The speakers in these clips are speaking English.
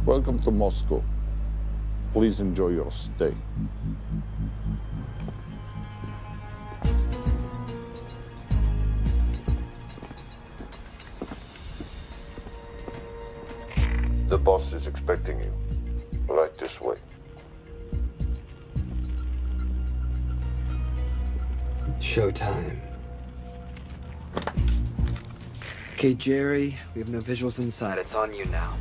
Welcome to Moscow. Please enjoy your stay. The boss is expecting you. Right this way. Showtime. Okay, Jerry, we have no visuals inside. It's on you now.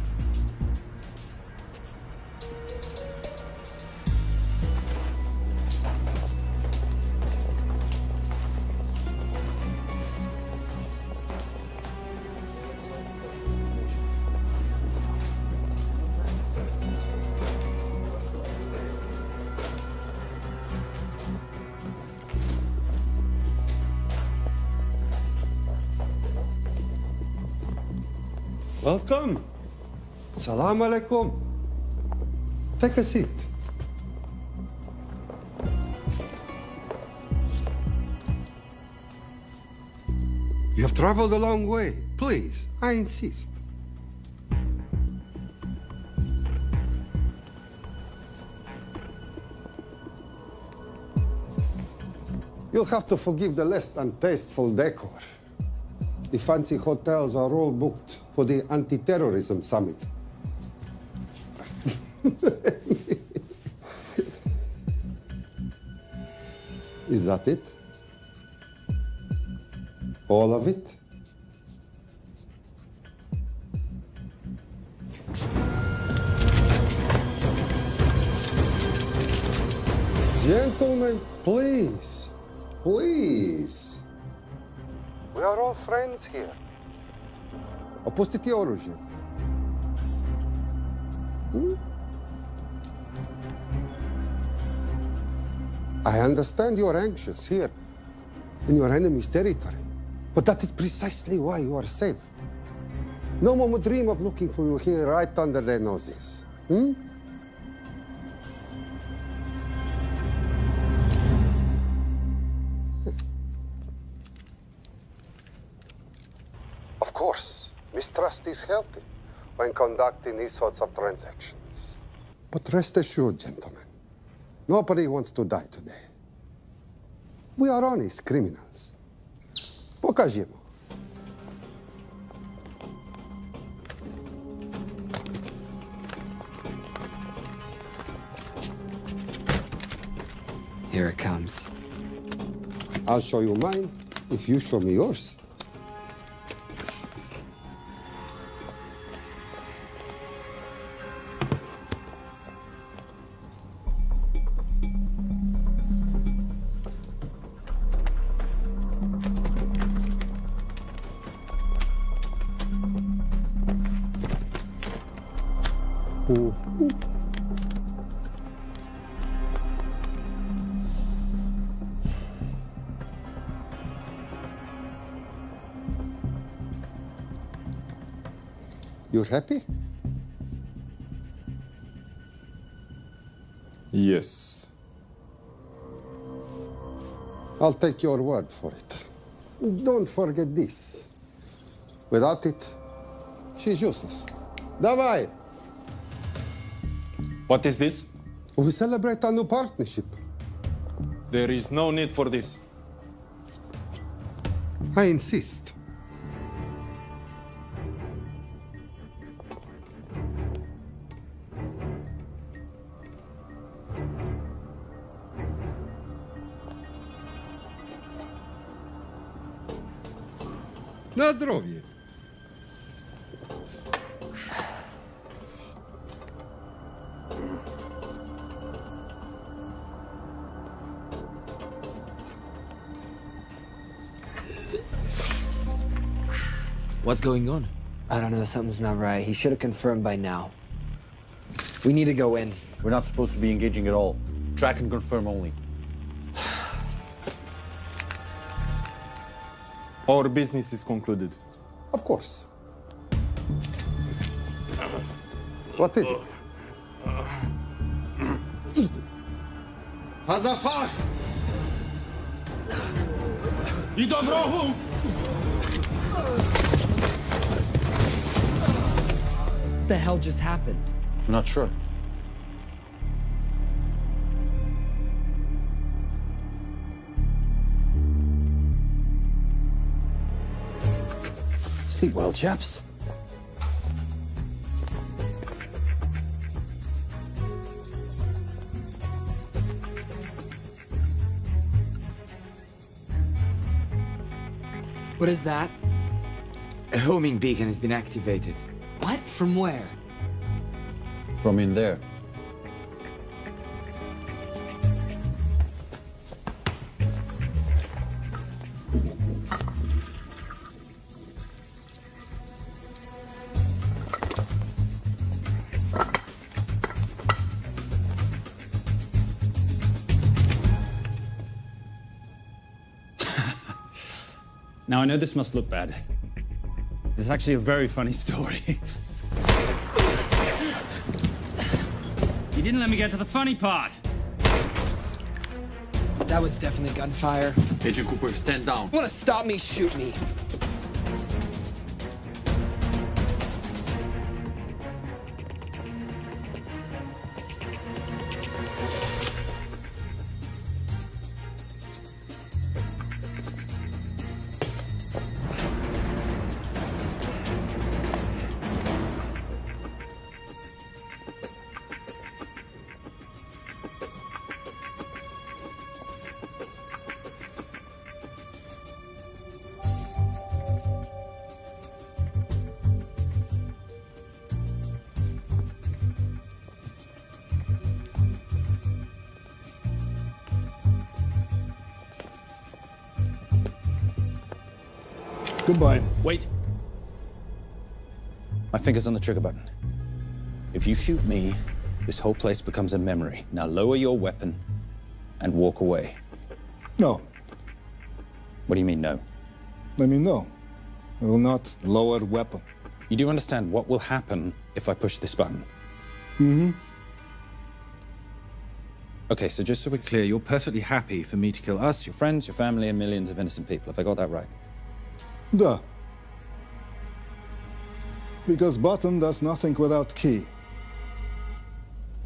Welcome. Salam alaikum. Take a seat. You have traveled a long way. Please, I insist. You'll have to forgive the less than tasteful decor. The fancy hotels are all booked for the anti-terrorism summit. Is that it? All of it? Gentlemen, please, please. We are all friends here. Opustite oružje. I understand you're anxious here in your enemy's territory, but that is precisely why you are safe. No one would dream of looking for you here right under their noses. Of course, mistrust is healthy when conducting these sorts of transactions. But rest assured, gentlemen, nobody wants to die today. We are honest criminals. Pokażemy. Here it comes. I'll show you mine if you show me yours. You're happy? Yes. I'll take your word for it. Don't forget this. Without it, she's useless. Давай! What is this? We celebrate our new partnership. There is no need for this. I insist. Na zdrowie. What's going on? I don't know. Something's not right. He should have confirmed by now. We need to go in. We're not supposed to be engaging at all. Track and confirm only. Our business is concluded. Of course. What is it? Hazafar! I do wrogu! What the hell just happened? I'm not sure. Sleep well, chaps. What is that? A homing beacon has been activated. What? From where? From in there. Now, I know this must look bad. This is actually a very funny story. You didn't let me get to the funny part. That was definitely gunfire. Agent Cooper, stand down. Want to stop me, shoot me. Goodbye. Wait. My finger's on the trigger button. If you shoot me, this whole place becomes a memory. Now lower your weapon and walk away. No. What do you mean, no? Let me know. I will not lower weapon. You do understand what will happen if I push this button? Mm-hmm. Okay, so just so we're clear, you're perfectly happy for me to kill us, your friends, your family, and millions of innocent people. Have I got that right? Duh. Because button does nothing without key.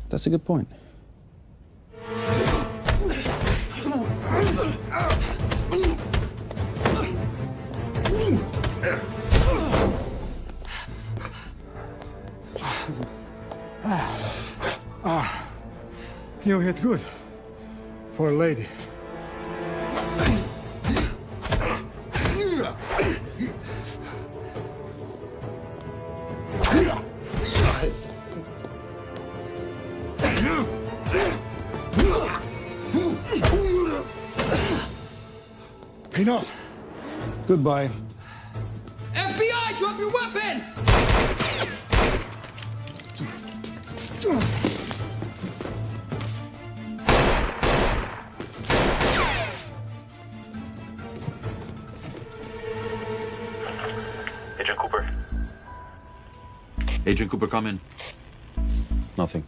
That's a good point. You hit good. For a lady. Enough. Goodbye. FBI, drop your weapon! Agent Cooper. Agent Cooper, come in. Nothing.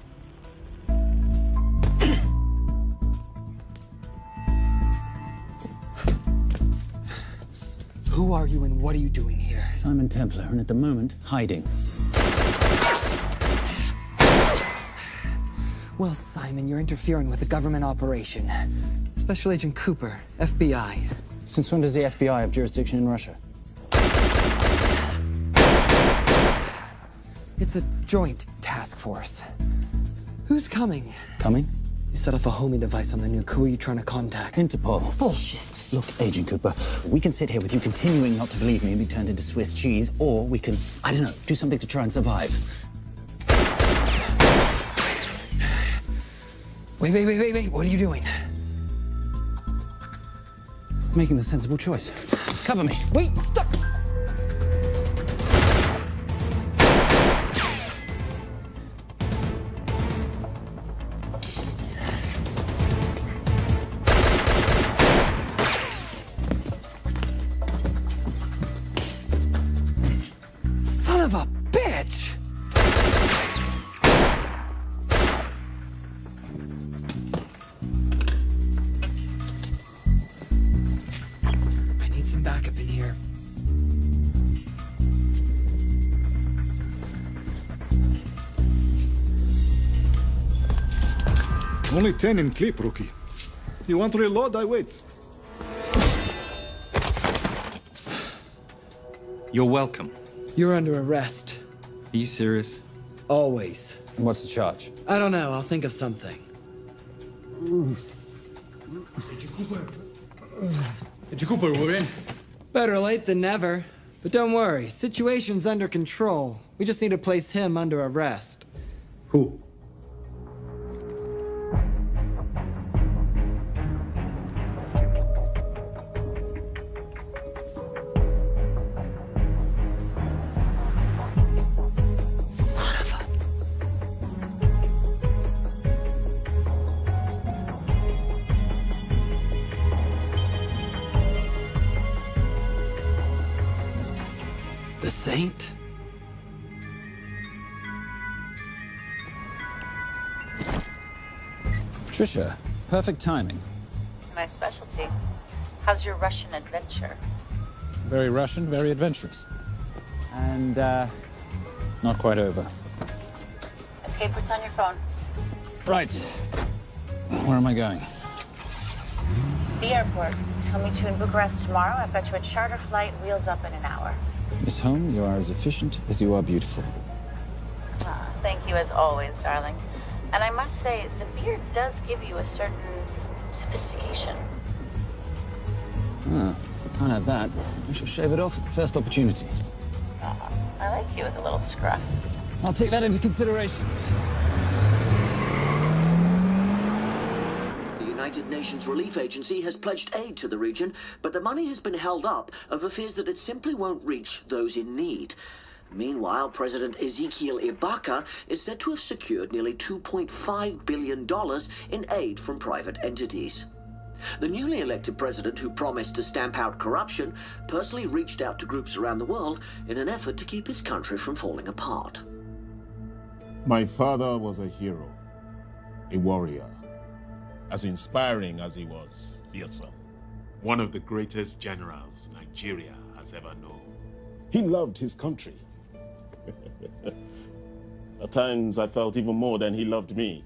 Who are you and what are you doing here? Simon Templar, and at the moment, hiding. Well, Simon, you're interfering with a government operation. Special Agent Cooper, FBI. Since when does the FBI have jurisdiction in Russia? It's a joint task force. Who's coming? Coming? You set off a homing device on the nuke. Who are you trying to contact? Interpol. Bullshit. Look, Agent Cooper, we can sit here with you continuing not to believe me and be turned into Swiss cheese, or we can, I don't know, do something to try and survive. Wait. What are you doing? Making the sensible choice. Cover me. Wait, stop! Son of a bitch! I need some backup in here. Only 10 in clip, rookie. You want to reload? I wait. You're welcome. You're under arrest. Are you serious? Always. And what's the charge? I don't know. I'll think of something. Agent Cooper, we're in. Better late than never. But don't worry. Situation's under control. We just need to place him under arrest. Who? Son of a... The Saint? Trisha, perfect timing. My specialty. How's your Russian adventure? Very Russian, very adventurous. And, not quite over. Escape routes on your phone. Right. Where am I going? The airport. I'll meet you in Bucharest tomorrow. I've got you a charter flight, wheels up in an hour. Miss Holm, you are as efficient as you are beautiful. Ah, thank you as always, darling. And I must say, the beard does give you a certain sophistication. Ah, can't have that. I shall shave it off at the first opportunity. I like you with a little scruff. I'll take that into consideration. The United Nations Relief Agency has pledged aid to the region, but the money has been held up over fears that it simply won't reach those in need. Meanwhile, President Ezekiel Ibaka is said to have secured nearly $2.5 billion in aid from private entities. The newly elected president, who promised to stamp out corruption, personally reached out to groups around the world in an effort to keep his country from falling apart. My father was a hero, a warrior, as inspiring as he was fearsome. One of the greatest generals Nigeria has ever known. He loved his country. At times, I felt even more than he loved me.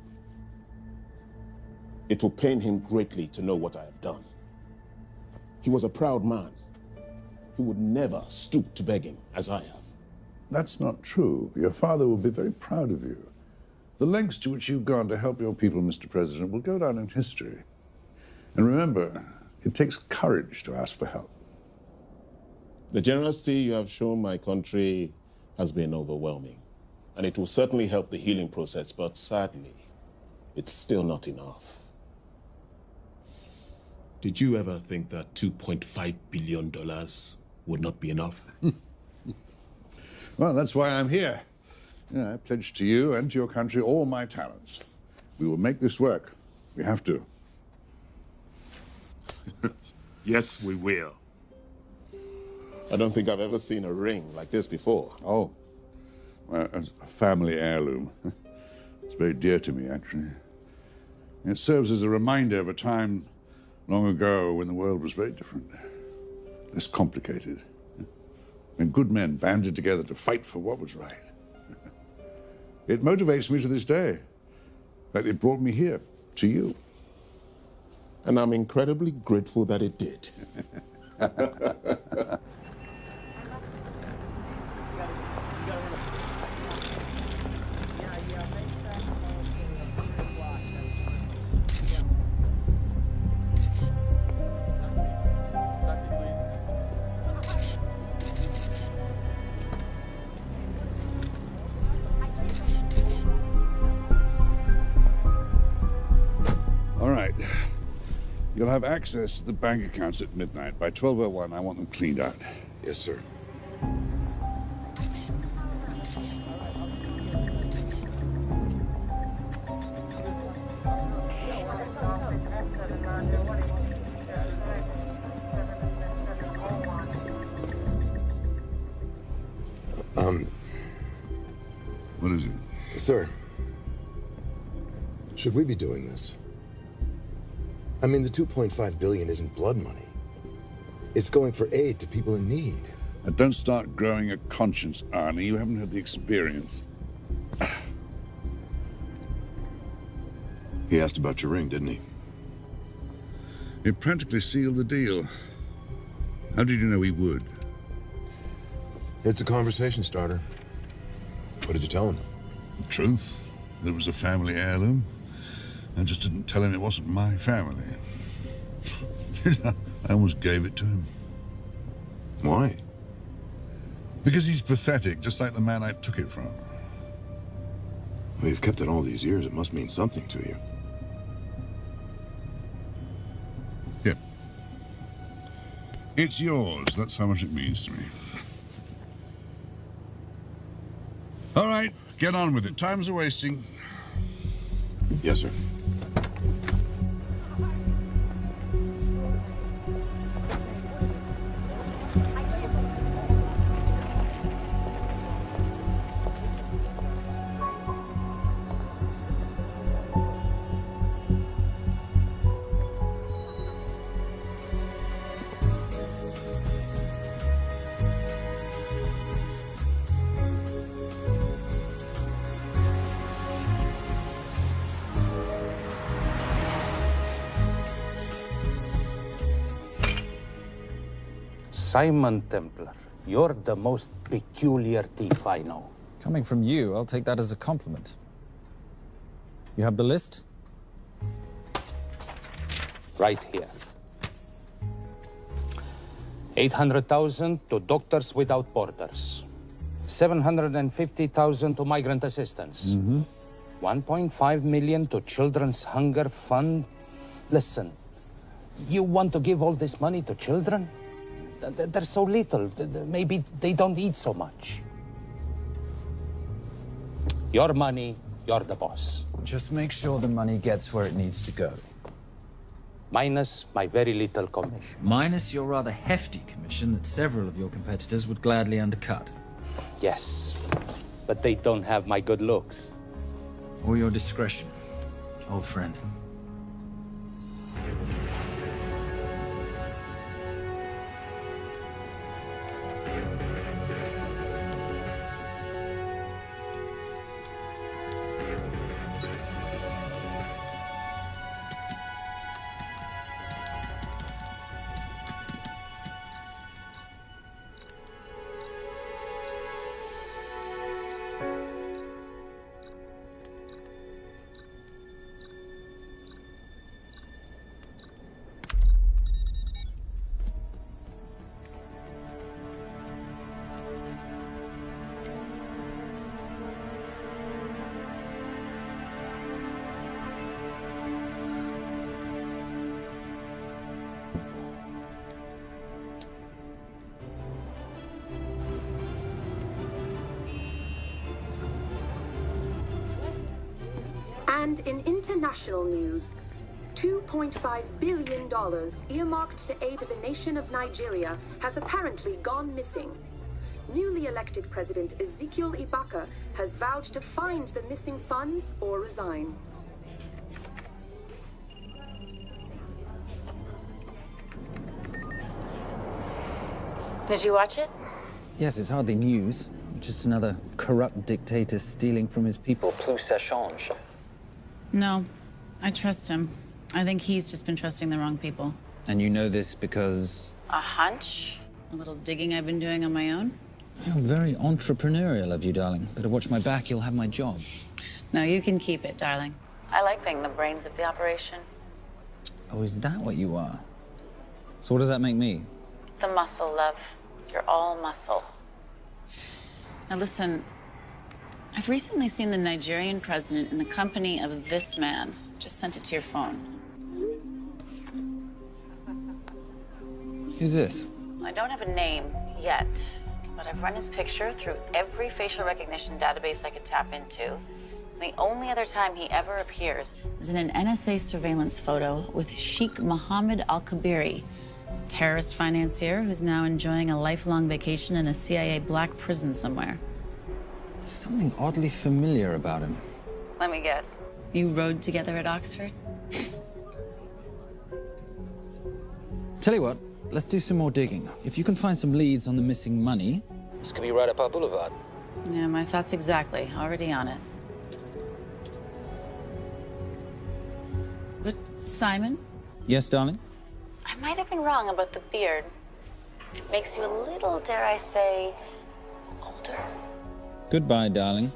It will pain him greatly to know what I have done. He was a proud man. He would never stoop to begging, as I have. That's not true. Your father will be very proud of you. The lengths to which you've gone to help your people, Mr. President, will go down in history. And remember, it takes courage to ask for help. The generosity you have shown my country has been overwhelming. And it will certainly help the healing process, but sadly, it's still not enough. Did you ever think that $2.5 billion would not be enough? Well, that's why I'm here. Yeah, I pledge to you and to your country all my talents. We will make this work. We have to. Yes, we will. I don't think I've ever seen a ring like this before. Oh, well, it's a family heirloom. It's very dear to me, actually. It serves as a reminder of a time long ago when the world was very different, less complicated, when good men banded together to fight for what was right. It motivates me to this day. In fact, it brought me here, to you. And I'm incredibly grateful that it did. All right. You'll have access to the bank accounts at midnight. By 12:01, I want them cleaned out. Yes, sir. What is it? Sir, should we be doing this? I mean, the $2.5 billion isn't blood money. It's going for aid to people in need. Now, don't start growing a conscience, Arnie. You haven't had the experience. He asked about your ring, didn't he? It practically sealed the deal. How did you know he would? It's a conversation starter. What did you tell him? The truth. There was a family heirloom. I just didn't tell him it wasn't my family. I almost gave it to him. Why? Because he's pathetic, just like the man I took it from. Well, you've kept it all these years. It must mean something to you. Yeah. It's yours. That's how much it means to me. All right, get on with it. Time's a-wasting. Yes, sir. Simon Templar, you're the most peculiar thief I know. Coming from you, I'll take that as a compliment. You have the list? Right here. 800,000 to Doctors Without Borders. 750,000 to migrant assistance. 1.5 million to Children's Hunger Fund. Listen, you want to give all this money to children? They're so little. Maybe they don't eat so much. Your money, you're the boss. Just make sure the money gets where it needs to go. Minus my very little commission. Minus your rather hefty commission that several of your competitors would gladly undercut. Yes, but they don't have my good looks. Or your discretion, old friend. And in international news, $2.5 billion earmarked to aid the nation of Nigeria has apparently gone missing. Newly elected President Ezekiel Ibaka has vowed to find the missing funds or resign. Did you watch it? Yes, it's hardly news. Just another corrupt dictator stealing from his people. Plus ça change. No, I trust him. I think he's just been trusting the wrong people. And you know this because... A hunch? A little digging I've been doing on my own? You're very entrepreneurial of you, darling. Better watch my back, you'll have my job. No, you can keep it, darling. I like being the brains of the operation. Oh, is that what you are? So what does that make me? The muscle, love. You're all muscle. Now listen, I've recently seen the Nigerian president in the company of this man. Just sent it to your phone. Who's this? I don't have a name yet, but I've run his picture through every facial recognition database I could tap into. The only other time he ever appears is in an NSA surveillance photo with Sheikh Mohammed Al-Kabiri, terrorist financier who's now enjoying a lifelong vacation in a CIA black prison somewhere. There's something oddly familiar about him. Let me guess. You rode together at Oxford? Tell you what, let's do some more digging. If you can find some leads on the missing money, this could be right up our boulevard. Yeah, my thoughts exactly. Already on it. Simon? Yes, darling? I might have been wrong about the beard. It makes you a little, dare I say, older. Goodbye, darling.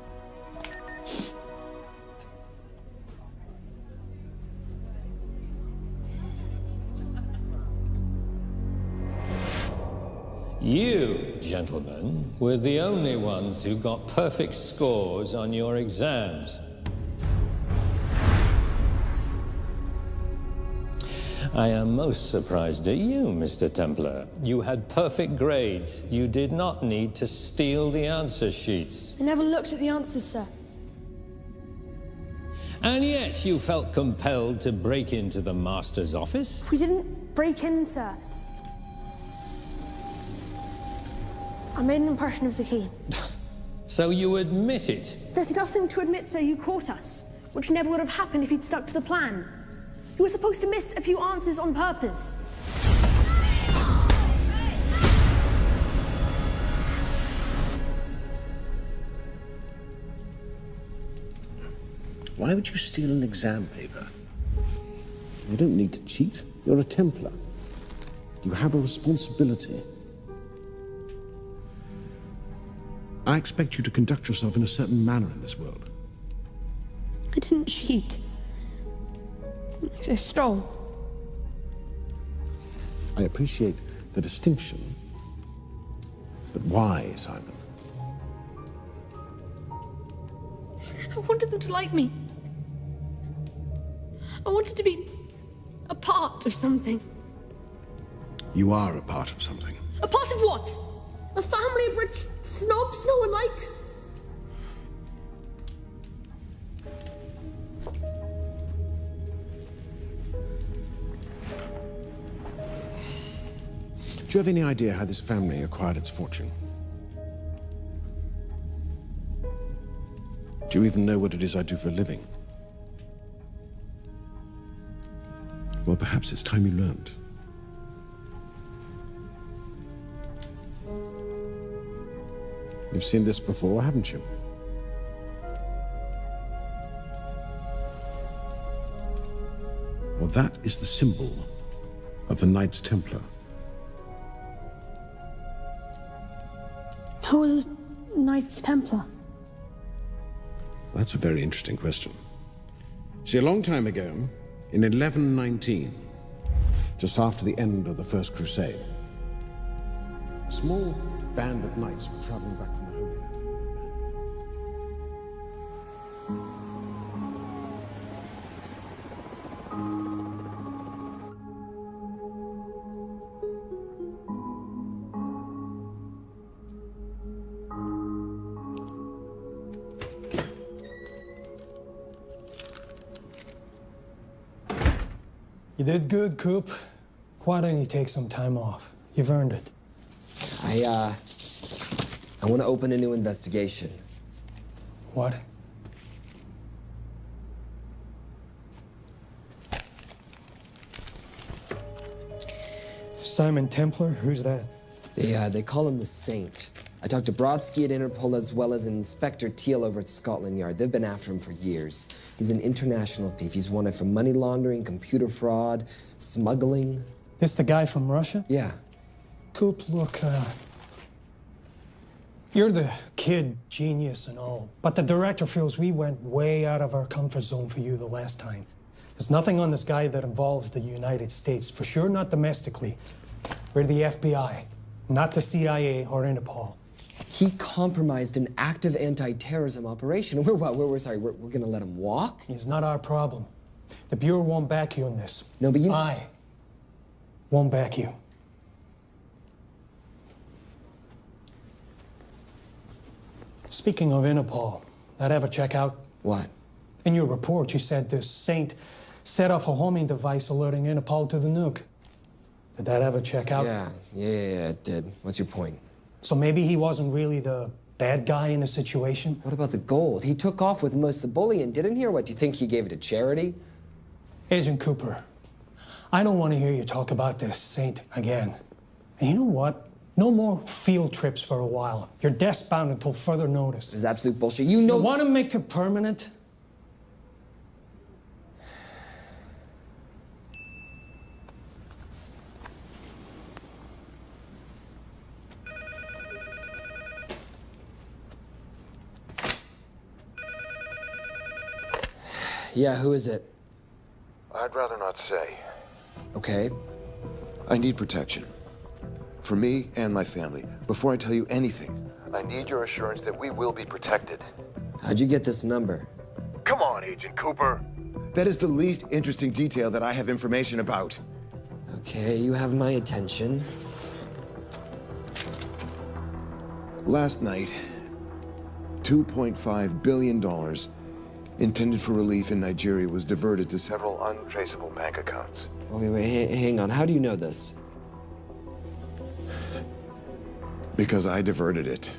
You, gentlemen, were the only ones who got perfect scores on your exams. I am most surprised at you, Mr. Templar. You had perfect grades. You did not need to steal the answer sheets. I never looked at the answers, sir. And yet you felt compelled to break into the master's office? We didn't break in, sir. I made an impression of the key. So you admit it? There's nothing to admit, sir. You caught us, which never would have happened if you'd stuck to the plan. You were supposed to miss a few answers on purpose. Why would you steal an exam paper? You don't need to cheat. You're a Templar. You have a responsibility. I expect you to conduct yourself in a certain manner in this world. I didn't cheat. I stole. I appreciate the distinction. But why, Simon? I wanted them to like me. I wanted to be a part of something. You are a part of something. A part of what? A family of rich snobs no one likes? Do you have any idea how this family acquired its fortune? Do you even know what it is I do for a living? Well, perhaps it's time you learned. You've seen this before, haven't you? Well, that is the symbol of the Knights Templar. Who are the Knights Templar? That's a very interesting question. See, a long time ago, in 1119, just after the end of the First Crusade, a small band of knights were traveling back from the Holy Land. You did good, Coop. Why don't you take some time off? You've earned it. I want to open a new investigation. What? Simon Templar? Who's that? They call him the Saint. I talked to Brodsky at Interpol as well as Inspector Teal over at Scotland Yard. They've been after him for years. He's an international thief. He's wanted for money laundering, computer fraud, smuggling. This the guy from Russia? Yeah. Coop, look, you're the kid genius and all, but the director feels we went way out of our comfort zone for you the last time. There's nothing on this guy that involves the United States, for sure not domestically. We're the FBI, not the CIA or Interpol. He compromised an active anti-terrorism operation. We're gonna let him walk? It's not our problem. The Bureau won't back you in this. No, but you... I won't back you. Speaking of Interpol, that ever check out? What? In your report, you said this Saint set off a homing device alerting Interpol to the nuke. Did that ever check out? Yeah, it did. What's your point? So maybe he wasn't really the bad guy in the situation? What about the gold? He took off with most of the bullion, didn't he? Or what, do you think he gave it to charity? Agent Cooper, I don't want to hear you talk about this Saint again. And you know what? No more field trips for a while. You're desk-bound until further notice. This is absolute bullshit. You know... You want to make it permanent? Yeah, who is it? I'd rather not say. Okay. I need protection. For me and my family. Before I tell you anything, I need your assurance that we will be protected. How'd you get this number? Come on, Agent Cooper. That is the least interesting detail that I have information about. Okay, you have my attention. Last night, $2.5 billion intended for relief in Nigeria was diverted to several untraceable bank accounts. Wait, hang on. How do you know this? Because I diverted it.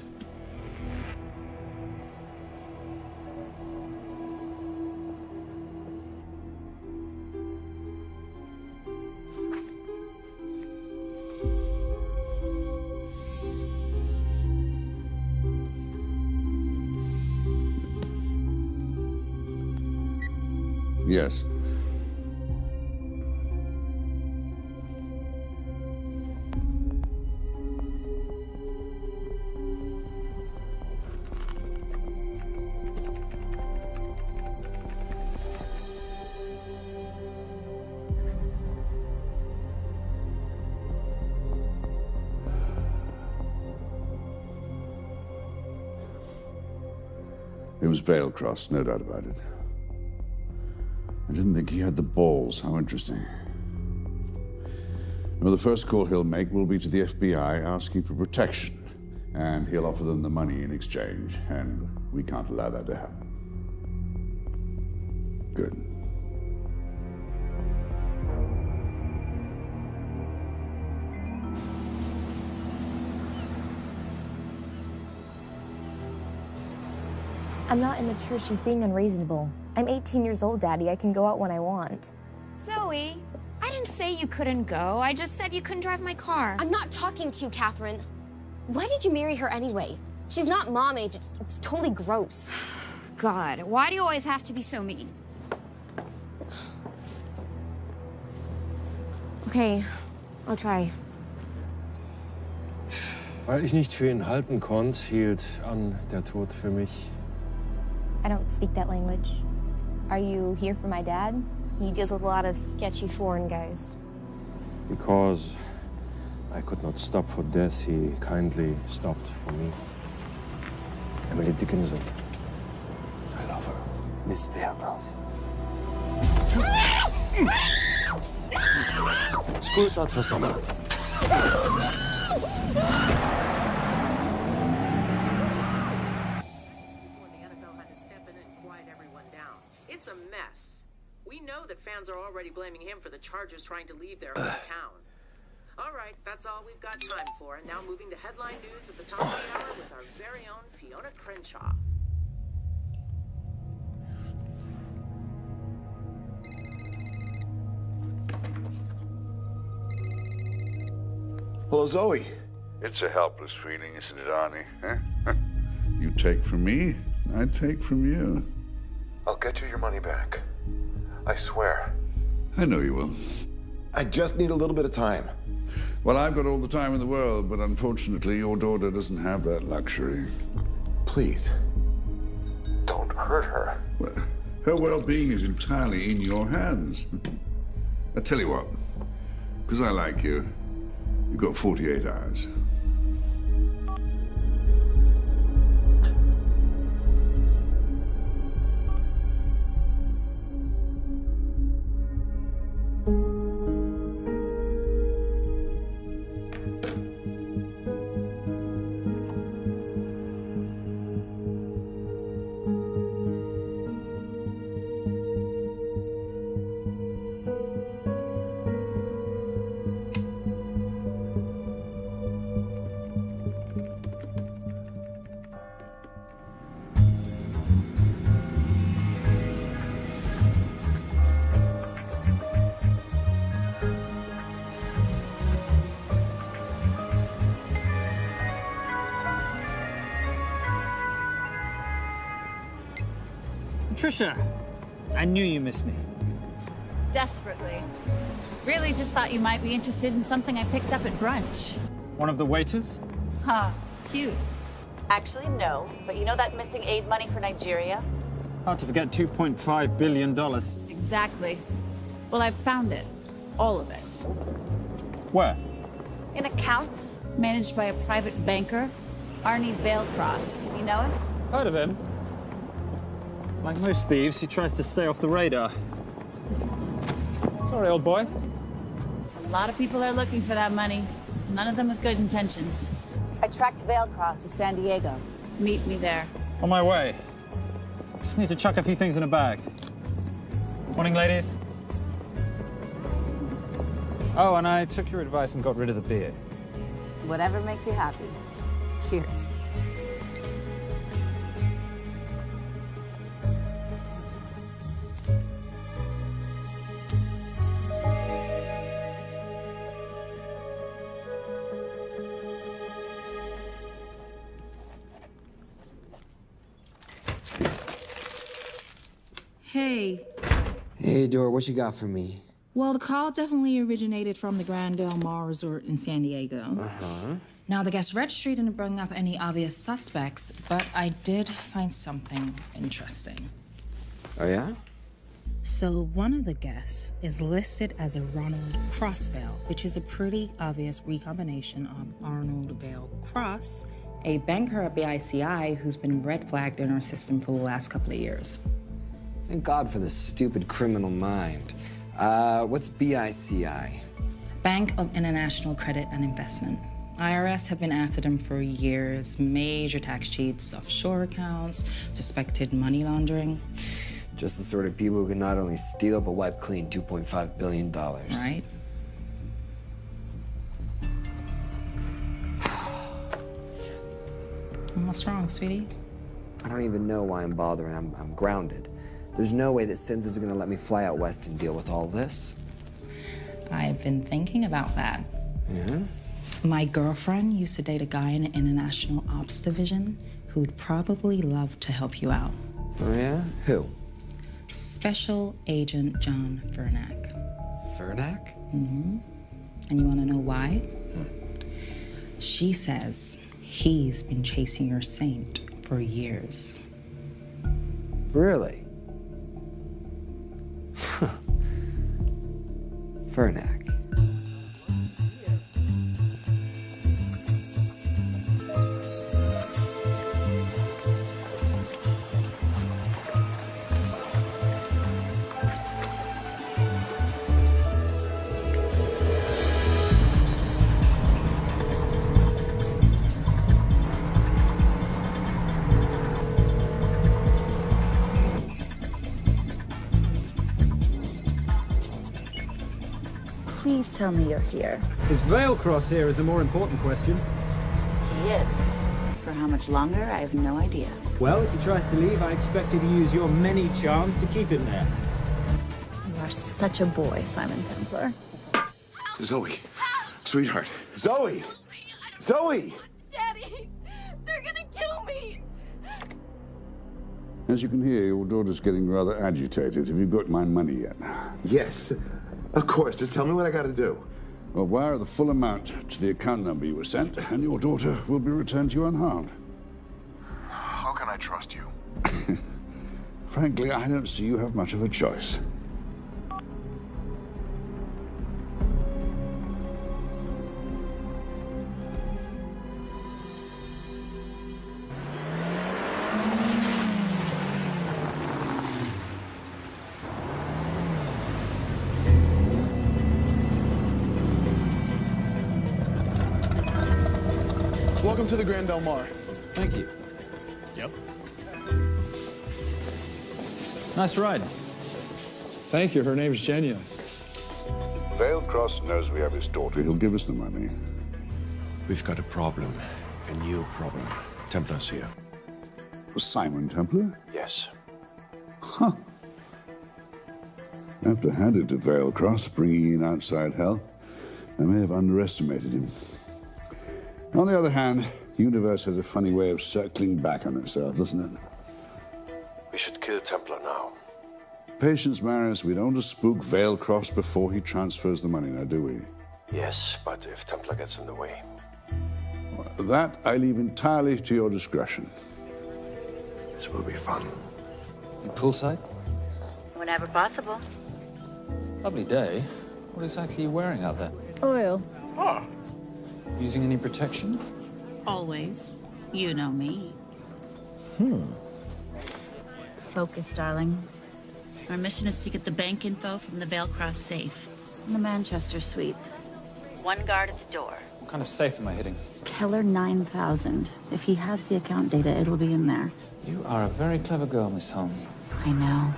Yes. It was Veilcross, no doubt about it. I didn't think he had the balls. How interesting. Well, the first call he'll make will be to the FBI asking for protection. And he'll offer them the money in exchange. And we can't allow that to happen. Good. I'm not immature. She's being unreasonable. I'm 18 years old, Daddy. I can go out when I want. Zoe, I didn't say you couldn't go. I just said you couldn't drive my car. I'm not talking to you, Catherine. Why did you marry her anyway? She's not mom age. It's totally gross. God, why do you always have to be so mean? Okay, I'll try. Weil ich nicht für ihn halten konnte, hielt an der Tod für mich. I don't speak that language. Are you here for my dad? He deals with a lot of sketchy foreign guys. Because I could not stop for death, he kindly stopped for me. Emily Dickinson. I love her. Miss Veilcross. School's out for summer. It's a mess. We know that fans are already blaming him for the Chargers trying to leave their hometown. All right, that's all we've got time for. And now moving to headline news at the top of the hour with our very own Fiona Crenshaw. Hello, Zoe. It's a helpless feeling, isn't it, Arnie? Huh? You take from me, I take from you. I'll get you your money back. I swear. I know you will. I just need a little bit of time. Well, I've got all the time in the world, but unfortunately, your daughter doesn't have that luxury. Please, don't hurt her. Well, her well-being is entirely in your hands. I tell you what, because I like you, you've got 48 hours. Trisha, I knew you missed me. Desperately. Really just thought you might be interested in something I picked up at brunch. One of the waiters? Huh, cute. Actually, no. But you know that missing aid money for Nigeria? Hard to forget $2.5 billion. Exactly. Well, I've found it. All of it. Where? In accounts managed by a private banker, Arnie Vailcross. You know him? Heard of him. Like most thieves, he tries to stay off the radar. Sorry, old boy. A lot of people are looking for that money. None of them with good intentions. I tracked Vailcross to San Diego. Meet me there. On my way. Just need to chuck a few things in a bag. Morning, ladies. Oh, and I took your advice and got rid of the beer. Whatever makes you happy. Cheers. Hey. Hey, Dora, what you got for me? Well, the call definitely originated from the Grand Del Mar Resort in San Diego. Uh-huh. Now, the guest registry didn't bring up any obvious suspects, but I did find something interesting. Oh, yeah? So one of the guests is listed as a Ronald Crossvale, which is a pretty obvious recombination of Arnold Vale Cross, a banker at BICI who's been red flagged in our system for the last couple of years. Thank God for this stupid criminal mind. What's BICI? Bank of International Credit and Investment. IRS have been after them for years. Major tax cheats, offshore accounts, suspected money laundering. Just the sort of people who can not only steal but wipe clean $2.5 billion. Right? What's wrong, sweetie? I don't even know why I'm bothering. I'm grounded. There's no way that Sims is gonna let me fly out west and deal with all this. I've been thinking about that. Yeah? My girlfriend used to date a guy in the International Ops Division who'd probably love to help you out. Oh, yeah? Who? Special Agent John Vernack. Vernack? Mm-hmm. And you want to know why? She says he's been chasing your saint for years. Really? Vernack. Please tell me you're here. Is Vailcross here is the more important question. He is. For how much longer, I have no idea. Well, if he tries to leave, I expect you to use your many charms to keep him there. You are such a boy, Simon Templar. Zoe. Sweetheart. Zoe! Zoe! Daddy, they're gonna kill me. As you can hear, your daughter's getting rather agitated. Have you got my money yet? Yes. Of course. Just tell me what I gotta do. Well, wire the full amount to the account number you were sent, and your daughter will be returned to you unharmed. How can I trust you? Frankly, I don't see you have much of a choice. Welcome to the Grand Del Mar. Thank you. Yep. Nice ride. Thank you. Her name's Genya. Vailcross knows we have his daughter. He'll give us the money. We've got a problem. A new problem. Templar's here. Was Simon Templar? Yes. Huh. I have to hand it to Vailcross, bringing in outside help. I may have underestimated him. On the other hand, the universe has a funny way of circling back on itself, doesn't it? We should kill Templar now. Patience, Maris. We don't want to spook Vailcross before he transfers the money, now, do we? Yes, but if Templar gets in the way. That I leave entirely to your discretion. This will be fun. Poolside? Whenever possible. Lovely day. What exactly are you wearing out there? Oil. Using any protection? Always. You know me. Focus, darling. Our mission is to get the bank info from the Vale Cross safe. It's in the Manchester suite. One guard at the door. What kind of safe am I hitting? Keller 9000. If he has the account data, it'll be in there. You are a very clever girl, Miss Holm. I know.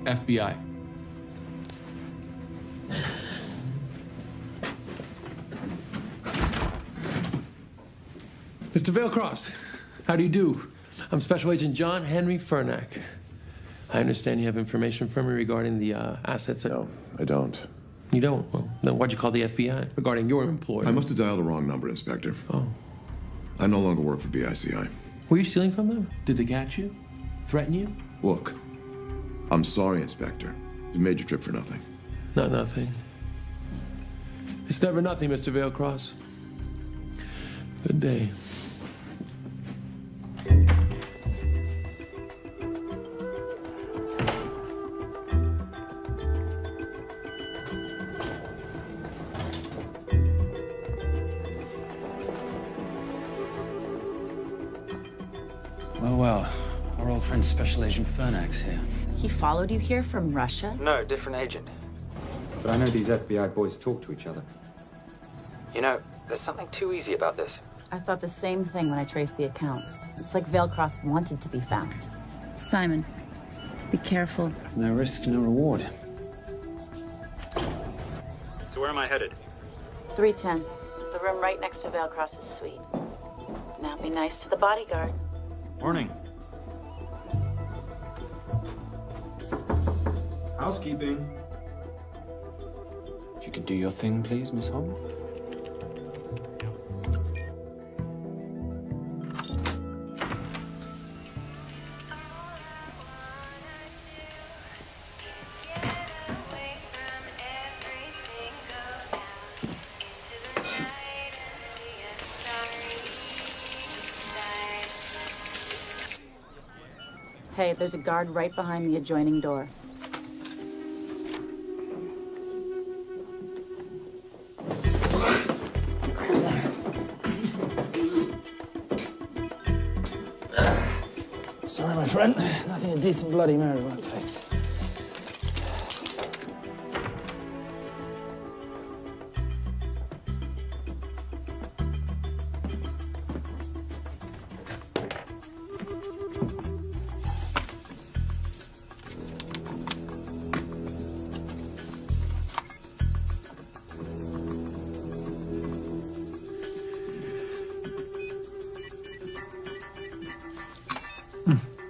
FBI. Mr. Vailcross, how do you do? I'm Special Agent John Henry Fernack. I understand you have information from me regarding the assets. No, I don't. You don't? Well, then why'd you call the FBI regarding your employer? I must have dialed the wrong number, Inspector. Oh. I no longer work for BICI. Were you stealing from them? Did they catch you? Threaten you? Look, I'm sorry, Inspector. You made your trip for nothing. Not nothing. It's never nothing, Mr. Vailcross. Good day. Well, our old friend Special Agent Fernack's here. He followed you here from Russia? No, different agent. But I know these FBI boys talk to each other. You know, there's something too easy about this. I thought the same thing when I traced the accounts. It's like Vailcross wanted to be found. Simon, be careful. No risk, no reward. So where am I headed? 310. The room right next to Vailcross's suite. Now be nice to the bodyguard. Morning. Housekeeping. If you could do your thing, please, Miss Holm. Hey, there's a guard right behind the adjoining door. Sorry, my friend. Nothing a decent Bloody Mary won't fix.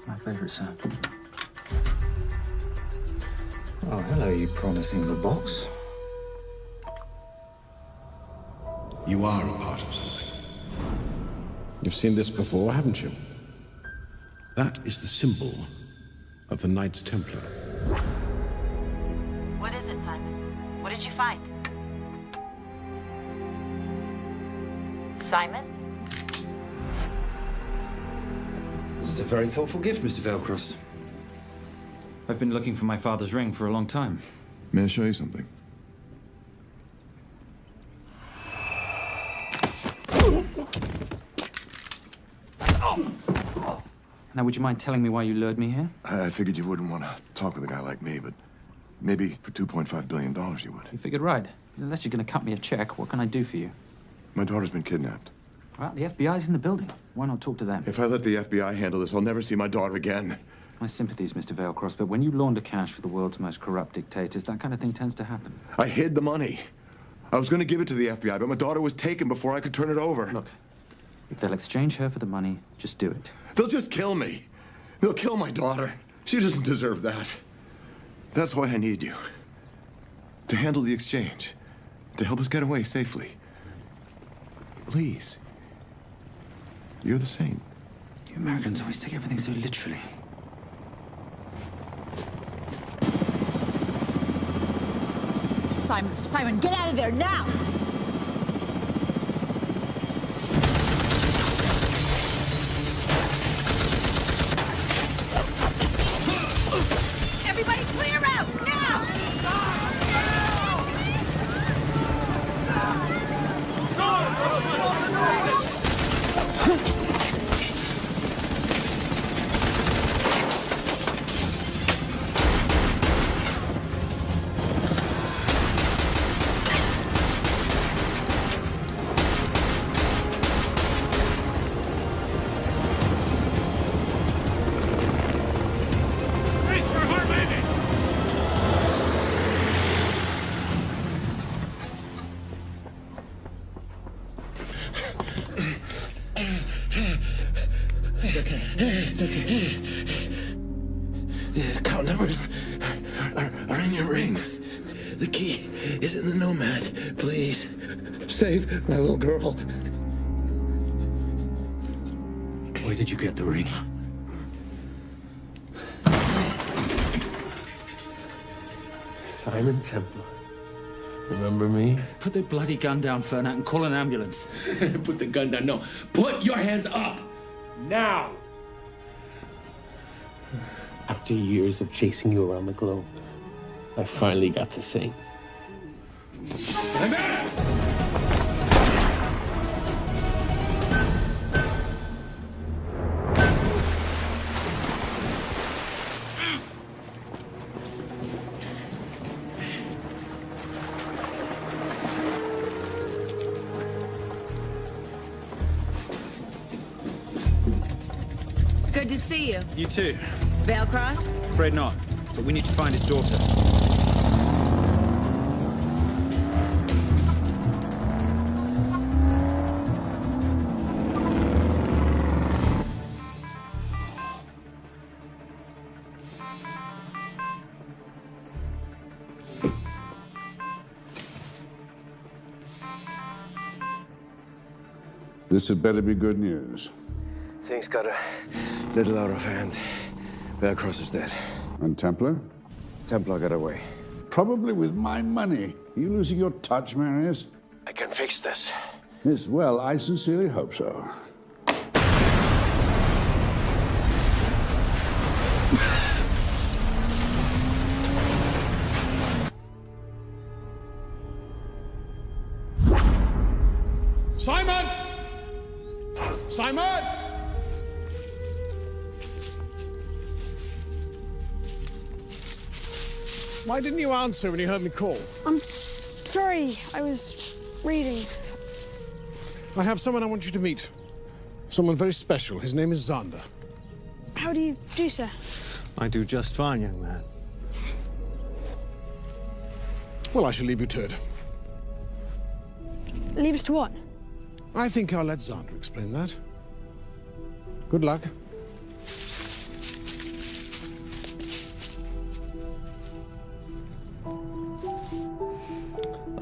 My favorite sound. Oh, hello, you promising the box. You are a part of something. You've seen this before, haven't you? That is the symbol of the Knights Templar. What is it, Simon? What did you find? Simon? This is a very thoughtful gift, Mr. Vailcross. I've been looking for my father's ring for a long time. May I show you something? Now, would you mind telling me why you lured me here? I figured you wouldn't want to talk with a guy like me, but maybe for $2.5 billion you would. You figured right. Unless you're going to cut me a check, what can I do for you? My daughter's been kidnapped. Well, the FBI's in the building. Why not talk to them? If I let the FBI handle this, I'll never see my daughter again. My sympathies, Mr. Vailcross, but when you launder cash for the world's most corrupt dictators, that kind of thing tends to happen. I hid the money. I was going to give it to the FBI, but my daughter was taken before I could turn it over. Look, if they'll exchange her for the money, just do it. They'll just kill me. They'll kill my daughter. She doesn't deserve that. That's why I need you. To handle the exchange. To help us get away safely. Please. You're the saint. You Americans always take everything so literally. Simon. Simon, get out of there now! Everybody clear out, now! It's okay. The account numbers are in your ring. The key is in the Nomad. Please, save my little girl. Where did you get the ring? Simon Templar. Remember me? Put the bloody gun down, Fernak, and call an ambulance. Put the gun down. No. Put your hands up. Now. After years of chasing you around the globe, I finally got to sing. Good to see you. You too. Vale Cross? Afraid not, but we need to find his daughter. This had better be good news. Things got a little out of hand. Vale Cross is dead. And Templar? Templar got away. Probably with my money. Are you losing your touch, Marius? I can fix this. Yes, well, I sincerely hope so. Simon! Simon! Why didn't you answer when you heard me call? I'm sorry, I was reading. I have someone I want you to meet. Someone very special. His name is Xander. How do you do, sir? I do just fine, young man. Well, I shall leave you to it. Leave us to what? I think I'll let Xander explain that. Good luck.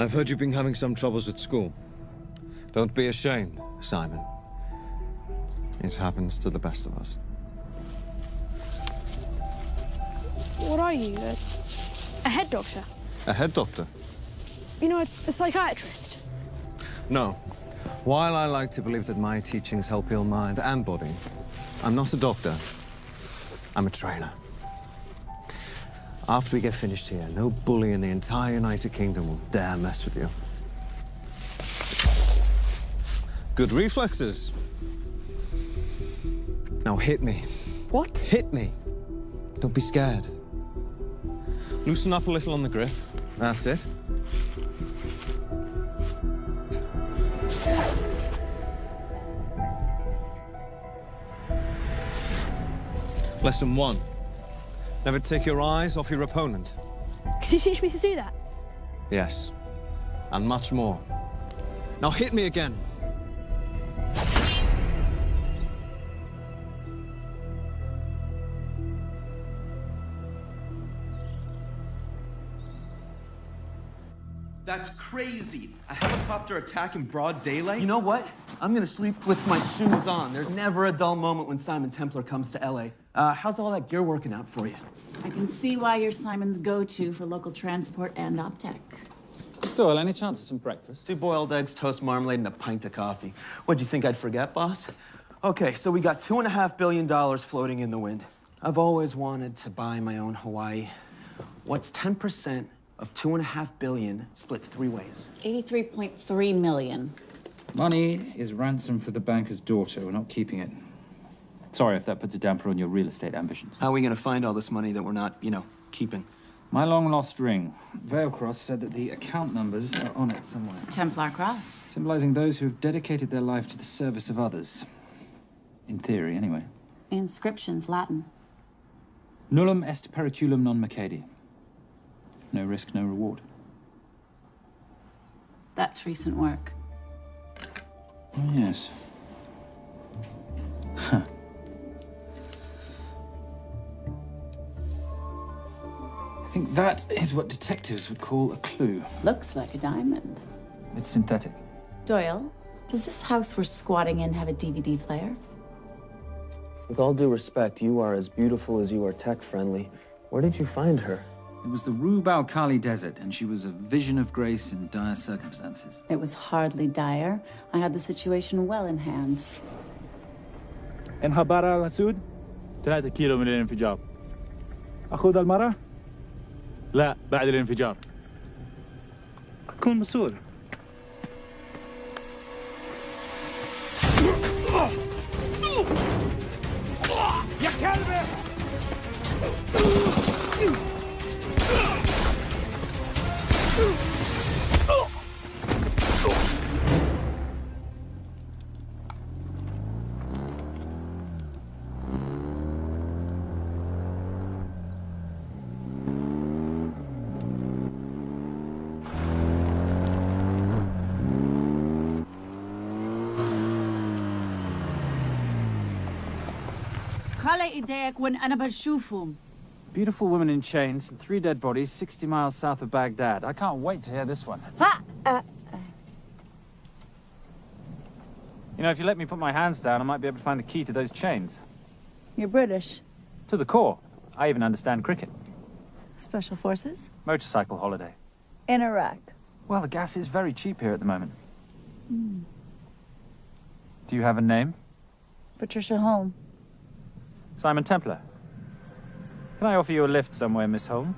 I've heard you've been having some troubles at school. Don't be ashamed, Simon. It happens to the best of us. What are you, a head doctor? A head doctor? You know, a psychiatrist? No. While I like to believe that my teachings help heal mind and body, I'm not a doctor. I'm a trainer. After we get finished here, no bully in the entire United Kingdom will dare mess with you. Good reflexes. Now hit me. What? Hit me. Don't be scared. Loosen up a little on the grip. That's it. Lesson 1. Never take your eyes off your opponent. Can you teach me to do that? Yes. And much more. Now hit me again. That's crazy. A helicopter attack in broad daylight? You know what? I'm gonna sleep with my shoes on. There's never a dull moment when Simon Templar comes to LA. How's all that gear working out for you? I can see why you're Simon's go-to for local transport and OpTech. Doyle, any chance of some breakfast? 2 boiled eggs, toast, marmalade, and a pint of coffee. What'd you think I'd forget, boss? Okay, so we got $2.5 billion floating in the wind. I've always wanted to buy my own Hawaii. What's 10% of $2.5 billion split 3 ways? 83.3 million. Money is ransom for the banker's daughter. We're not keeping it. Sorry if that puts a damper on your real estate ambitions. How are we gonna find all this money that we're not, keeping? My long-lost ring. Veilcross said that the account numbers are on it somewhere. Templar Cross. Symbolizing those who have dedicated their life to the service of others. In theory, anyway. The inscription's Latin. Nullum est periculum non mercedi. No risk, no reward. That's recent work. Oh, yes. Huh. I think that is what detectives would call a clue. Looks like a diamond. It's synthetic. Doyle, does this house we're squatting in have a DVD player? With all due respect, you are as beautiful as you are tech-friendly. Where did you find her? It was the Rub al-Khali Desert, and she was a vision of grace in dire circumstances. It was hardly dire. I had the situation well in hand. انخبر على السود 3 كيلو من الانفجار. أخذ المرة؟ لا بعد الانفجار. كون مسؤول. يا كلبي! خلي ايديك وين انا بشوفهم. Beautiful woman in chains and 3 dead bodies 60 miles south of Baghdad. I can't wait to hear this one. You know, if you let me put my hands down, I might be able to find the key to those chains. You're British. To the core. I even understand cricket. Special forces? Motorcycle holiday. In Iraq. Well, the gas is very cheap here at the moment. Do you have a name? Patricia Holm. Simon Templar. Can I offer you a lift somewhere, Miss Holm?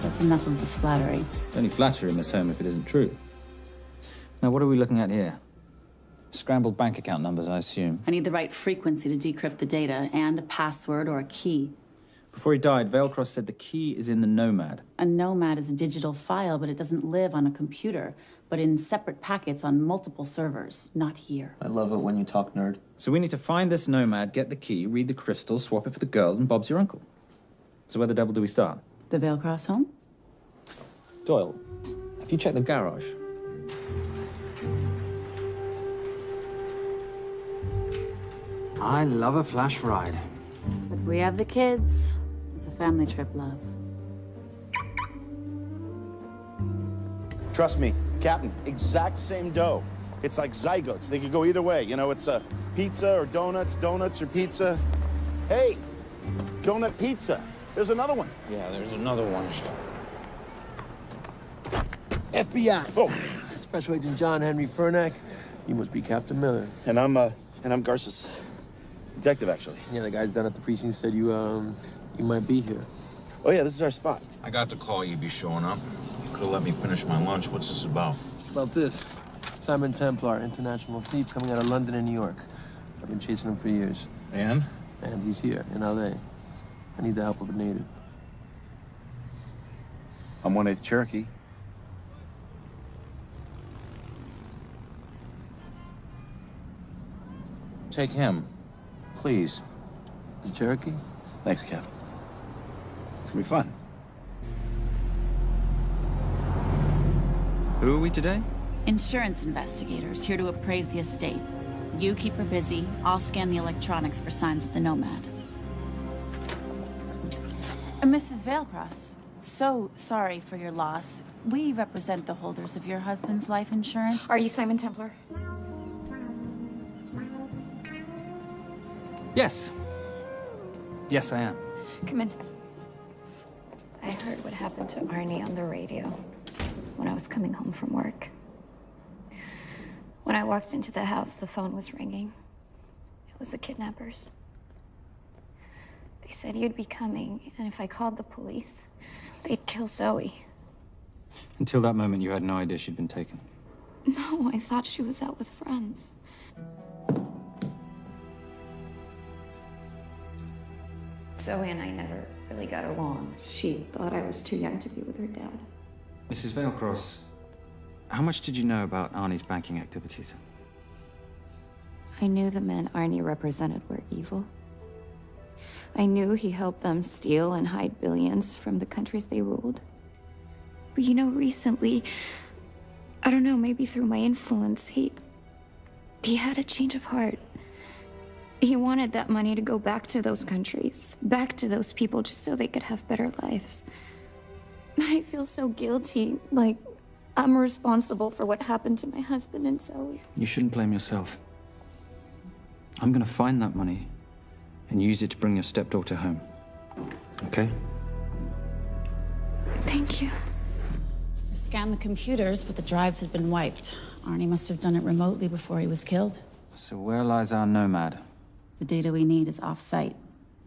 That's enough of the flattery. It's only flattery, Miss Holm, if it isn't true. Now, what are we looking at here? Scrambled bank account numbers, I assume. I need the right frequency to decrypt the data and a password or a key. Before he died, Veilcross said the key is in the Nomad. A Nomad is a digital file, but it doesn't live on a computer, but in separate packets on multiple servers, not here. I love it when you talk nerd. So we need to find this Nomad, get the key, read the crystal, swap it for the girl, and Bob's your uncle. So where the devil do we start? The Veilcross home? Doyle, have you checked the garage? I love a flash ride. But we have the kids. It's a family trip, love. Trust me, Captain, exact same dough. It's like zygotes. They could go either way. You know, it's a pizza or donuts, donuts or pizza. Hey, donut pizza. There's another one. Yeah, there's another one. FBI. Oh. Special Agent John Henry Furnack. You must be Captain Miller. And I'm Garces. Detective, actually. Yeah, the guys down at the precinct said you might be here. Oh, yeah, this is our spot. I got the call you'd be showing up. You could have let me finish my lunch. What's this about? About this. Simon Templar, international thief coming out of London and New York. I've been chasing him for years. And? And he's here, in L.A. I need the help of a native. I'm 1/8 Cherokee. Take him, please. The Cherokee? Thanks, Cap. It's gonna be fun. Who are we today? Insurance investigators here to appraise the estate. You keep her busy. I'll scan the electronics for signs of the Nomad. Mrs. Veilcross, so sorry for your loss. We represent the holders of your husband's life insurance. Are you Simon Templar? Yes. Yes, I am. Come in. heard what happened to Arnie on the radio when I was coming home from work. When I walked into the house, the phone was ringing. It was the kidnappers. They said you'd be coming, and if I called the police, they'd kill Zoe. Until that moment, you had no idea she'd been taken. No, I thought she was out with friends. Zoe and I never really got along. She thought I was too young to be with her dad. Mrs. Veilcross, how much did you know about Arnie's banking activities? I knew the men Arnie represented were evil. I knew he helped them steal and hide billions from the countries they ruled. But you know, recently, I don't know, maybe through my influence, he had a change of heart. He wanted that money to go back to those countries, back to those people, just so they could have better lives. But I feel so guilty, like I'm responsible for what happened to my husband and Zoe. You shouldn't blame yourself. I'm gonna find that money and use it to bring your stepdaughter home. Okay? Thank you. I scanned the computers, but the drives had been wiped. Arnie must have done it remotely before he was killed. So where lies our nomad? The data we need is off-site.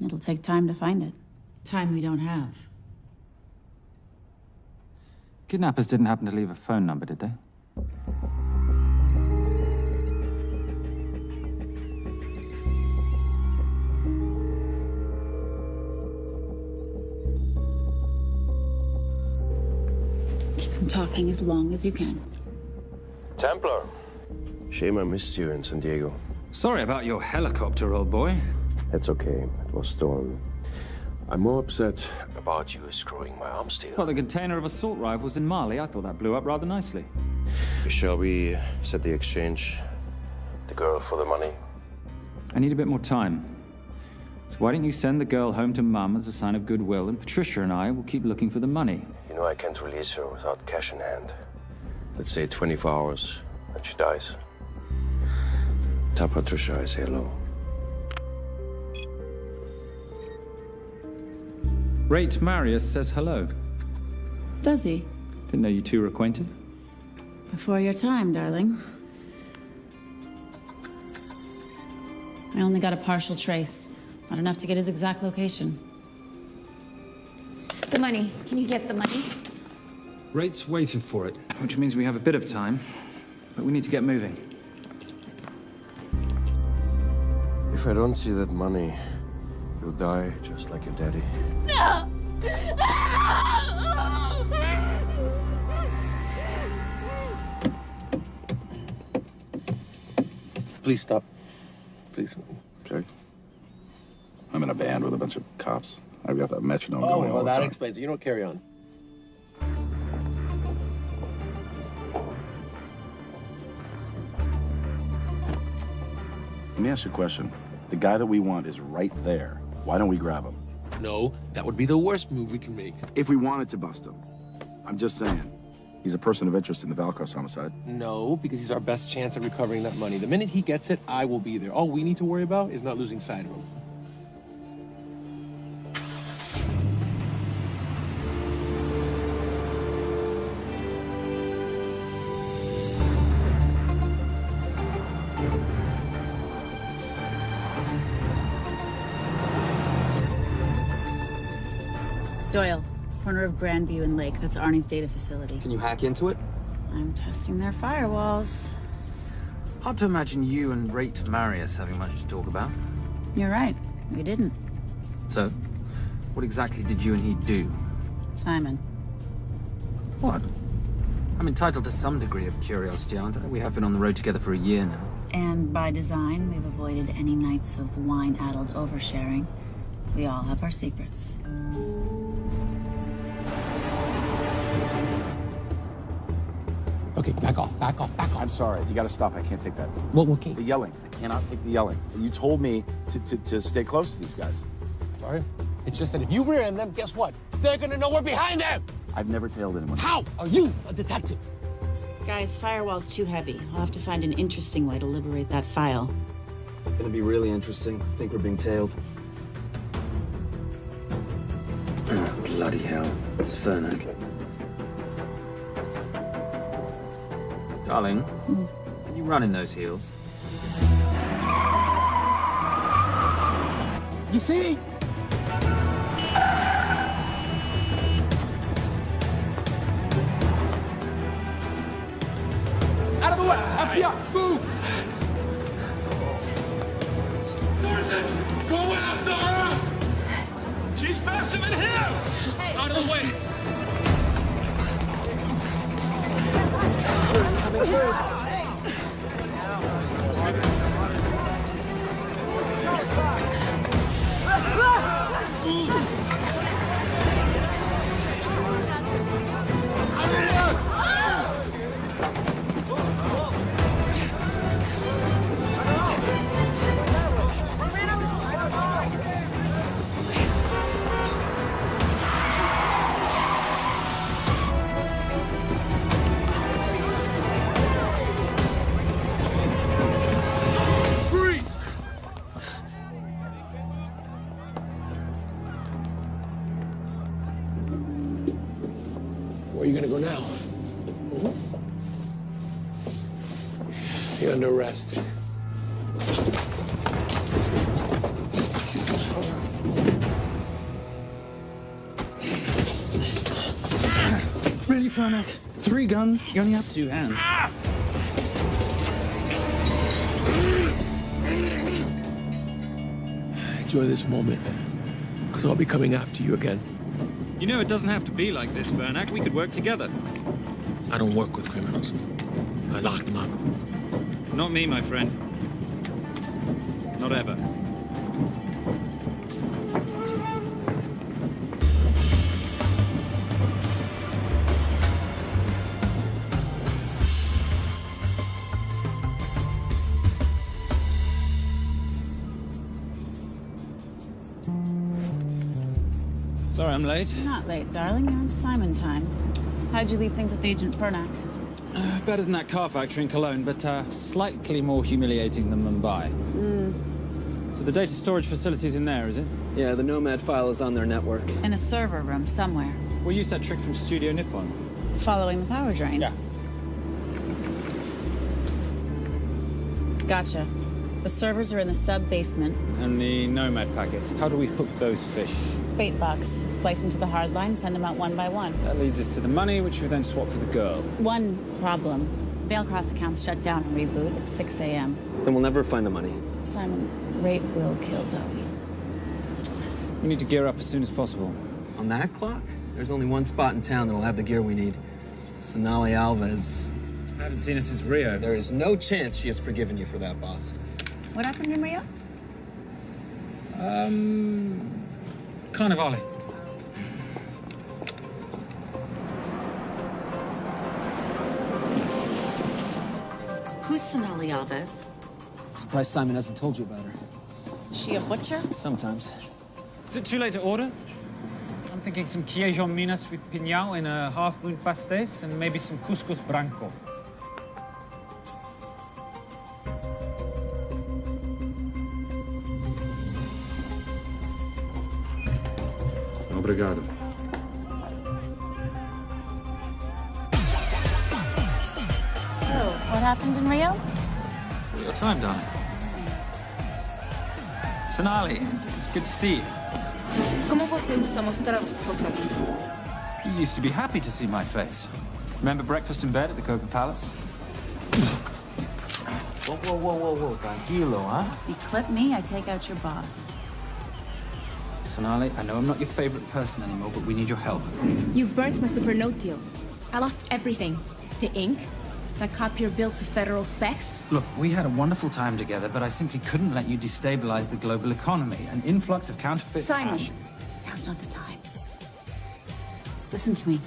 It'll take time to find it. Time we don't have. Kidnappers didn't happen to leave a phone number, did they? Keep them talking as long as you can. Templar. Shame I missed you in San Diego. Sorry about your helicopter, old boy. It's okay. It was stormy. I'm more upset about you screwing my arms deal. Well, the container of assault rifles in Mali, I thought that blew up rather nicely. Shall we set the exchange? The girl for the money? I need a bit more time. So why don't you send the girl home to Mum as a sign of goodwill, and Patricia and I will keep looking for the money. You know I can't release her without cash in hand. Let's say 24 hours, and she dies. Tell Patricia I say hello. Rate Marius says hello. Does he? Didn't know you two were acquainted. Before your time, darling. I only got a partial trace. Not enough to get his exact location. The money. Can you get the money? Rate's waiting for it, which means we have a bit of time, but we need to get moving. If I don't see that money, you'll die just like your daddy. No! Please stop. Please. Okay. I'm in a band with a bunch of cops. I've got that metronome Oh, going all well, the that time. explains it. You don't carry on. Let me ask you a question. The guy that we want is right there. Why don't we grab him? No, that would be the worst move we can make. If we wanted to bust him. I'm just saying. He's a person of interest in the Veilcross homicide. No, because he's our best chance at recovering that money. The minute he gets it, I will be there. All we need to worry about is not losing sight of him. Doyle, corner of Grandview and Lake. That's Arnie's data facility. Can you hack into it? I'm testing their firewalls. Hard to imagine you and Rate Marius having much to talk about. You're right. We didn't. So, what exactly did you and he do? Simon. What? I'm entitled to some degree of curiosity, aren't I? We have been on the road together for a year now. And by design, we've avoided any nights of wine-addled oversharing. We all have our secrets. Okay, back off, back off, back off. I'm sorry. You gotta stop. I can't take that. Well, okay. The yelling. I cannot take the yelling. You told me to stay close to these guys. Sorry? It's just that if you rear end them, guess what? They're gonna know we're behind them! I've never tailed anyone. How are you a detective? Guys, firewall's too heavy. I'll have to find an interesting way to liberate that file. Gonna be really interesting. I think we're being tailed. Bloody hell. It's Fernak. Darling, can you run in those heels? You see? Out of the way! FBI! Move! Go after her! She's faster than him! Out of the way! Coming through. Where are you gonna go now? You're under arrest. Really, Fernak? 3 guns? You only have 2 hands. Enjoy this moment, because I'll be coming after you again. You know, it doesn't have to be like this, Fernak. We could work together. I don't work with criminals. I lock them up. Not me, my friend. Not ever. Sorry I'm late. You're not late, darling. You're on Simon time. How'd you leave things with Agent Fernak? Better than that car factory in Cologne, but slightly more humiliating than Mumbai. So the data storage facility's in there, is it? Yeah, the Nomad file is on their network. In a server room somewhere. We'll use that trick from Studio Nippon. Following the power drain? Yeah. Gotcha. The servers are in the sub-basement. And the Nomad packets. How do we hook those fish? Bait box. Splice into the hard line, send them out one by one. That leads us to the money, which we then swap for the girl. One problem. Bailcross accounts shut down and reboot at 6 a.m. Then we'll never find the money. Simon, rape will kill Zoe. We need to gear up as soon as possible. On that clock? There's only one spot in town that'll have the gear we need. Sonali Alves. I haven't seen her since Rio. There is no chance she has forgiven you for that, boss. What happened in Rio? Carnivale. Who's Sonali Alves? Surprised Simon hasn't told you about her. Is she a butcher? Sometimes. Is it too late to order? I'm thinking some queijo minas with piñao in a half-moon pastéis and maybe some couscous branco. Obrigado. Oh, what happened in Rio? For your time, darling. Sonali, good to see you. ¿Cómo você usa mostrar o rosto aqui? You used to be happy to see my face. Remember breakfast in bed at the Coca Palace? Whoa. Tranquilo, huh? You clip me, I take out your boss. Sonali, I know I'm not your favorite person anymore, but we need your help. You burnt my supernote deal. I lost everything. The ink, that copier built to federal specs. Look, we had a wonderful time together, but I simply couldn't let you destabilize the global economy. An influx of counterfeit Simon, cash. now's not the time. Listen to me.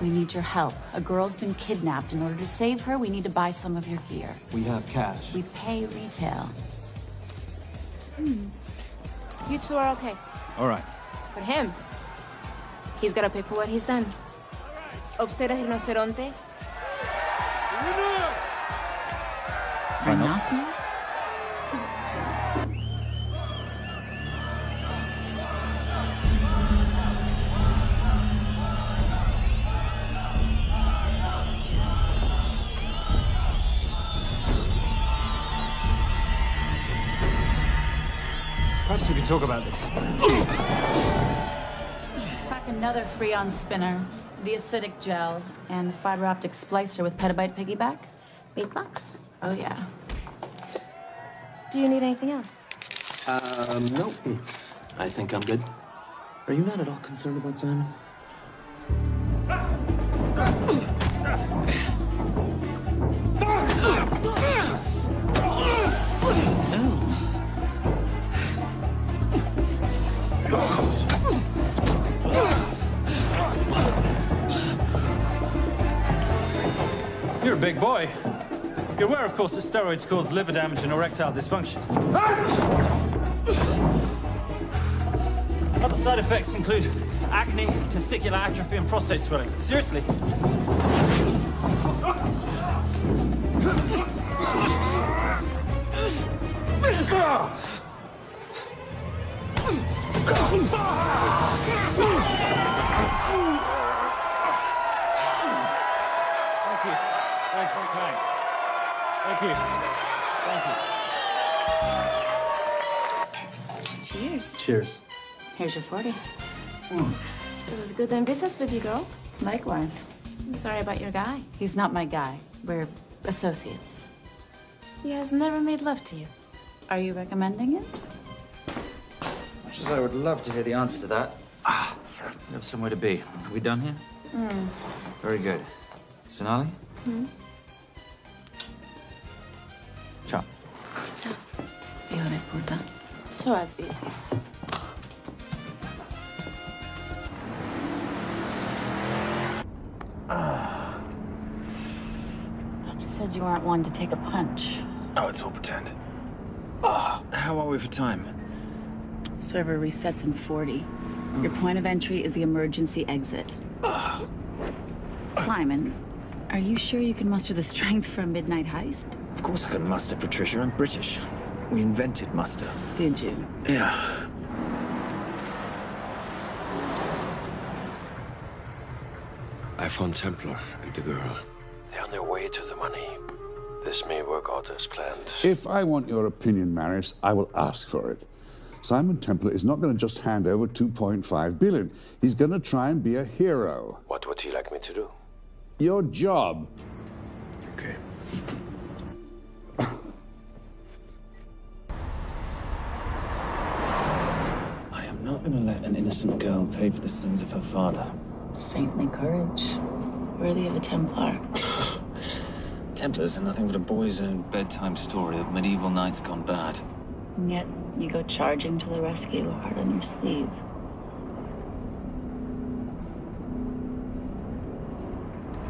We need your help. A girl's been kidnapped. In order to save her, we need to buy some of your gear. We have cash. We pay retail. You two are okay. All right. But him, he's gotta pay for what he's done. Obter el rinoceronte. Rhinoceros? Perhaps we could talk about this. Let's pack another Freon spinner, the acidic gel, and the fiber optic splicer with petabyte piggyback. $8? Oh, yeah. Do you need anything else? No. I think I'm good. Are you not at all concerned about Simon? You're a big boy. You're aware, of course, that steroids cause liver damage and erectile dysfunction. Other side effects include acne, testicular atrophy, and prostate swelling. Seriously. Thank you. Thank you. Cheers. Cheers. Here's your 40. It was good doing business with you, girl. Likewise. I'm sorry about your guy. He's not my guy. We're associates. He has never made love to you. Are you recommending it? Much as I would love to hear the answer to that. We have somewhere to be. Are we done here? Very good. Sonali? Ciao. Ciao. Hijo de puta. So as veces. I just said you weren't one to take a punch. Oh, it's all pretend. How are we for time? Server resets in 40. Your point of entry is the emergency exit. Simon, are you sure you can muster the strength for a midnight heist? Of course I can muster, Patricia. I'm British. We invented muster. Did you? Yeah. I found Templar and the girl. They're on their way to the money. This may work out as planned. If I want your opinion, Maris, I will ask for it. Simon Templar is not going to just hand over 2.5 billion. He's going to try and be a hero. What would he like me to do? Your job. Okay. I am not going to let an innocent girl pay for the sins of her father. Saintly courage. Worthy of a Templar. Templars are nothing but a boy's own bedtime story of medieval knights gone bad. And yet, you go charging to the rescue, heart on your sleeve.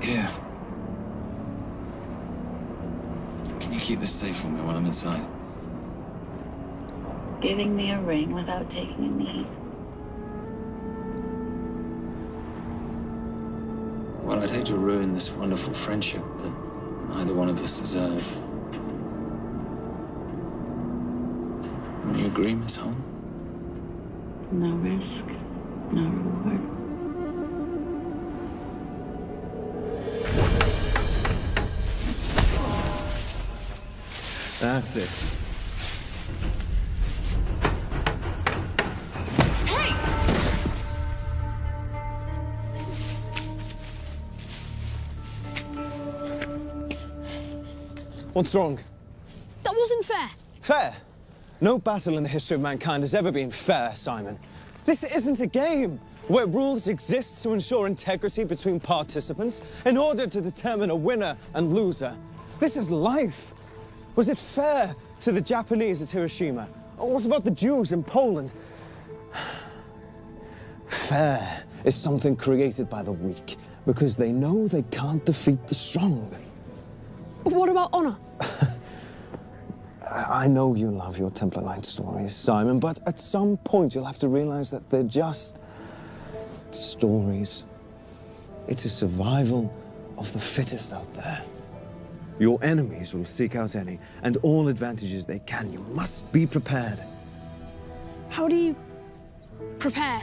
Here. Can you keep this safe for me while I'm inside? Giving me a ring without taking a knee. Well, I'd hate to ruin this wonderful friendship that neither one of us deserve. You agree, Miss Holm? No risk, no reward. That's it. What's wrong? That wasn't fair. Fair? No battle in the history of mankind has ever been fair, Simon. This isn't a game where rules exist to ensure integrity between participants in order to determine a winner and loser. This is life. Was it fair to the Japanese at Hiroshima? Or what about the Jews in Poland? Fair is something created by the weak because they know they can't defeat the strong. What about honor? I know you love your Templar Knight stories, Simon, but at some point you'll have to realize that they're just stories. It is survival of the fittest out there. Your enemies will seek out any and all advantages they can. You must be prepared. How do you prepare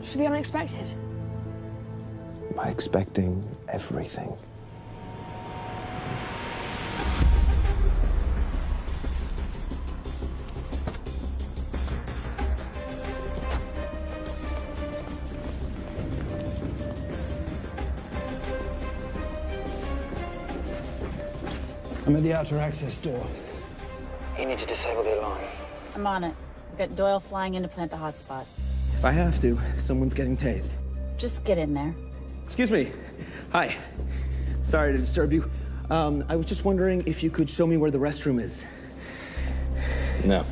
for the unexpected? By expecting everything. I'm at the outer access door. You need to disable the alarm. I'm on it. We've got Doyle flying in to plant the hotspot. If I have to, someone's getting tased. Just get in there. Excuse me. Hi. Sorry to disturb you. I was just wondering if you could show me where the restroom is. No.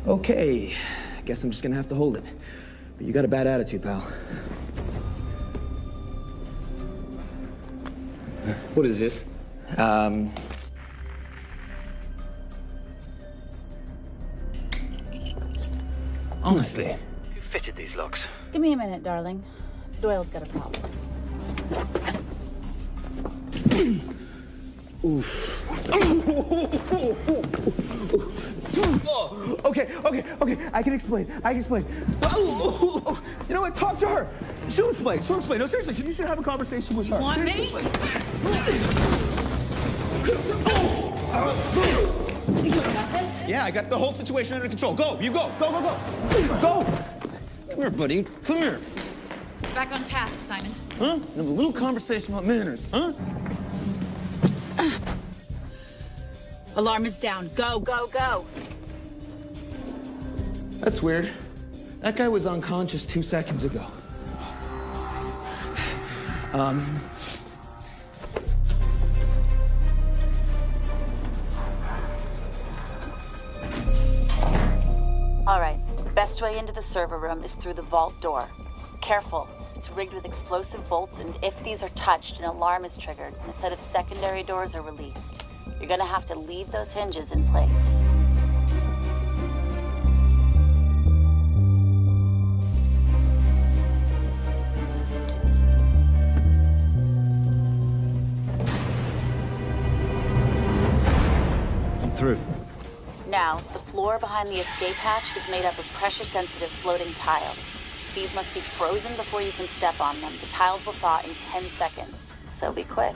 Okay. I guess I'm just gonna have to hold it. But you got a bad attitude, pal. What is this? Honestly. Who fitted these locks? Give me a minute, darling. Doyle's got a problem. Oof. Okay. I can explain. You know what? Talk to her. She'll explain. No, seriously, you should have a conversation with her. Want me? You got this? Yeah, I got the whole situation under control. Go, you go. Go. Go. Come here, buddy. Come here. Back on task, Simon. Huh? Have a little conversation about manners, huh? Alarm is down. Go. That's weird. That guy was unconscious 2 seconds ago. All right. Best way into the server room is through the vault door. Careful. It's rigged with explosive bolts, and if these are touched, an alarm is triggered, and a set of secondary doors are released. You're gonna have to leave those hinges in place. I'm through. Now, the floor behind the escape hatch is made up of pressure-sensitive floating tiles. These must be frozen before you can step on them. The tiles will thaw in 10 seconds, so be quick.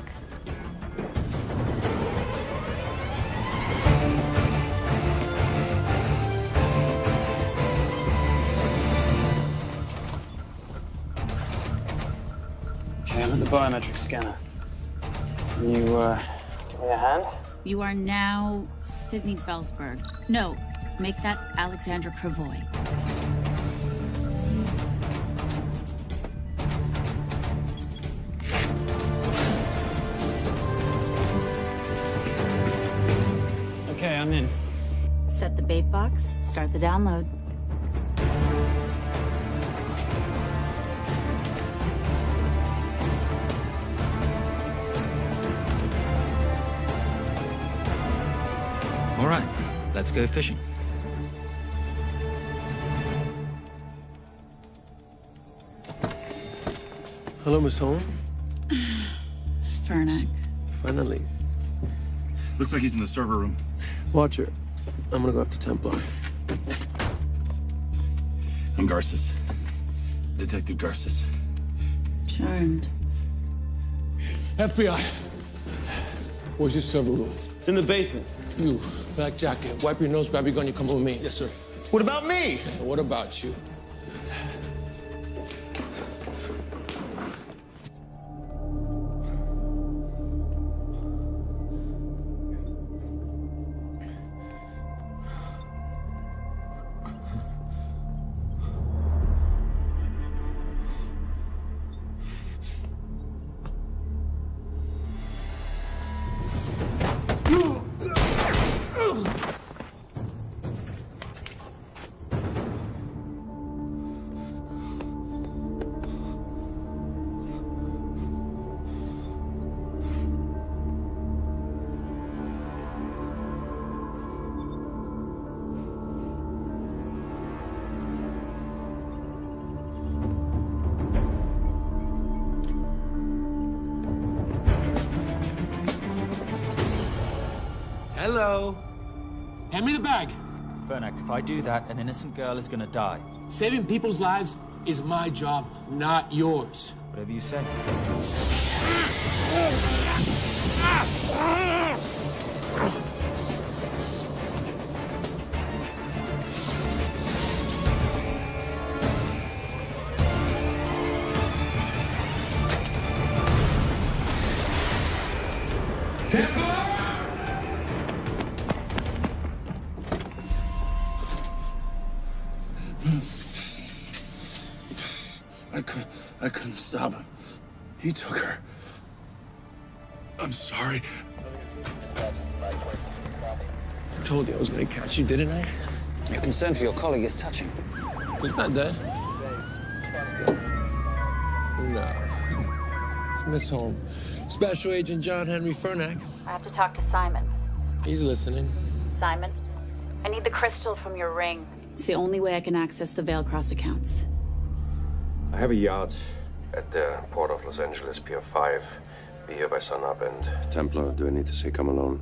Okay, I'm at the biometric scanner. Can you, give me a hand? You are now Sydney Bellsberg. No, make that Alexandra Cravoy. Okay, I'm in. Set the bait box, start the download. All right, let's go fishing. Hello, Miss Holm. Fernac. Finally. Looks like he's in the server room. Watcher, I'm gonna go after Templar. I'm Garces. Detective Garces. Charmed. FBI. Where's your server room? It's in the basement. You, black jacket, wipe your nose, grab your gun, you come with me. Yes, sir. What about me? What about you? Hello. Hand me the bag. Fernac, if I do that, an innocent girl is gonna die. Saving people's lives is my job, not yours. Whatever you say. He took her. I'm sorry. I told you I was gonna catch you, didn't I? Your concern for your colleague is touching. He's not dead. No. It's Miss Holmes. Special Agent John Henry Fernack. I have to talk to Simon. He's listening. Simon, I need the crystal from your ring. It's the only way I can access the Veilcross accounts. I have a yacht at the port of Los Angeles, Pier 5. Be here by sunup, and Templar, do I need to say come alone?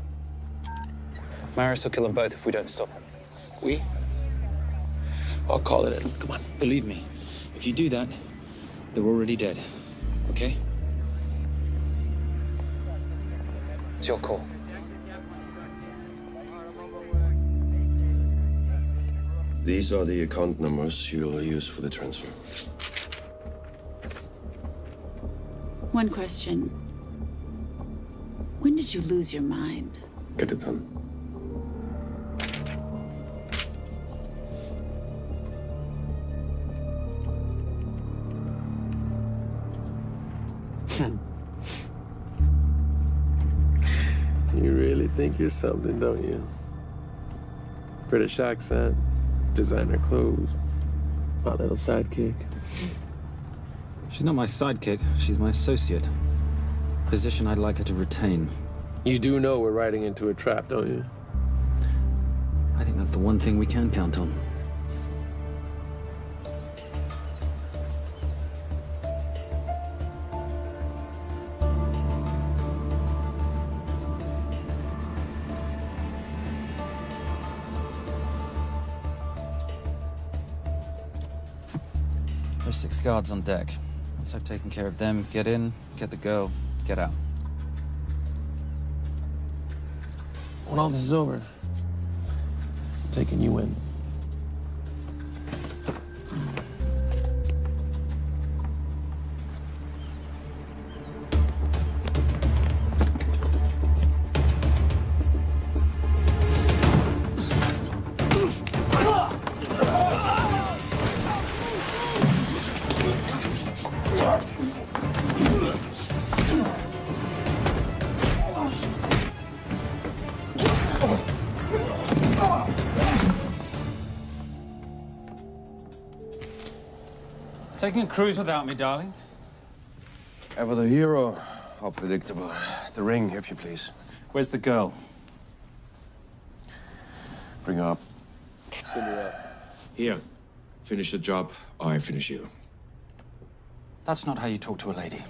Maris will kill them both if we don't stop him. We? I'll call it in. Come on. Believe me, if you do that, they're already dead. Okay? It's your call. These are the account numbers you'll use for the transfer. One question. When did you lose your mind? Get it done. You really think you're something, don't you? British accent, designer clothes, my little sidekick. She's not my sidekick. She's my associate. Position I'd like her to retain. You do know we're riding into a trap, don't you? I think that's the one thing we can count on. There's 6 guards on deck. Once I've taken care of them, get in, get the girl, get out. When all this is over, I'm taking you in. Taking a cruise without me, darling? Ever the hero, how predictable. The ring, if you please. Where's the girl? Bring her up. Send her up. Here. Finish the job, or I finish you. That's not how you talk to a lady.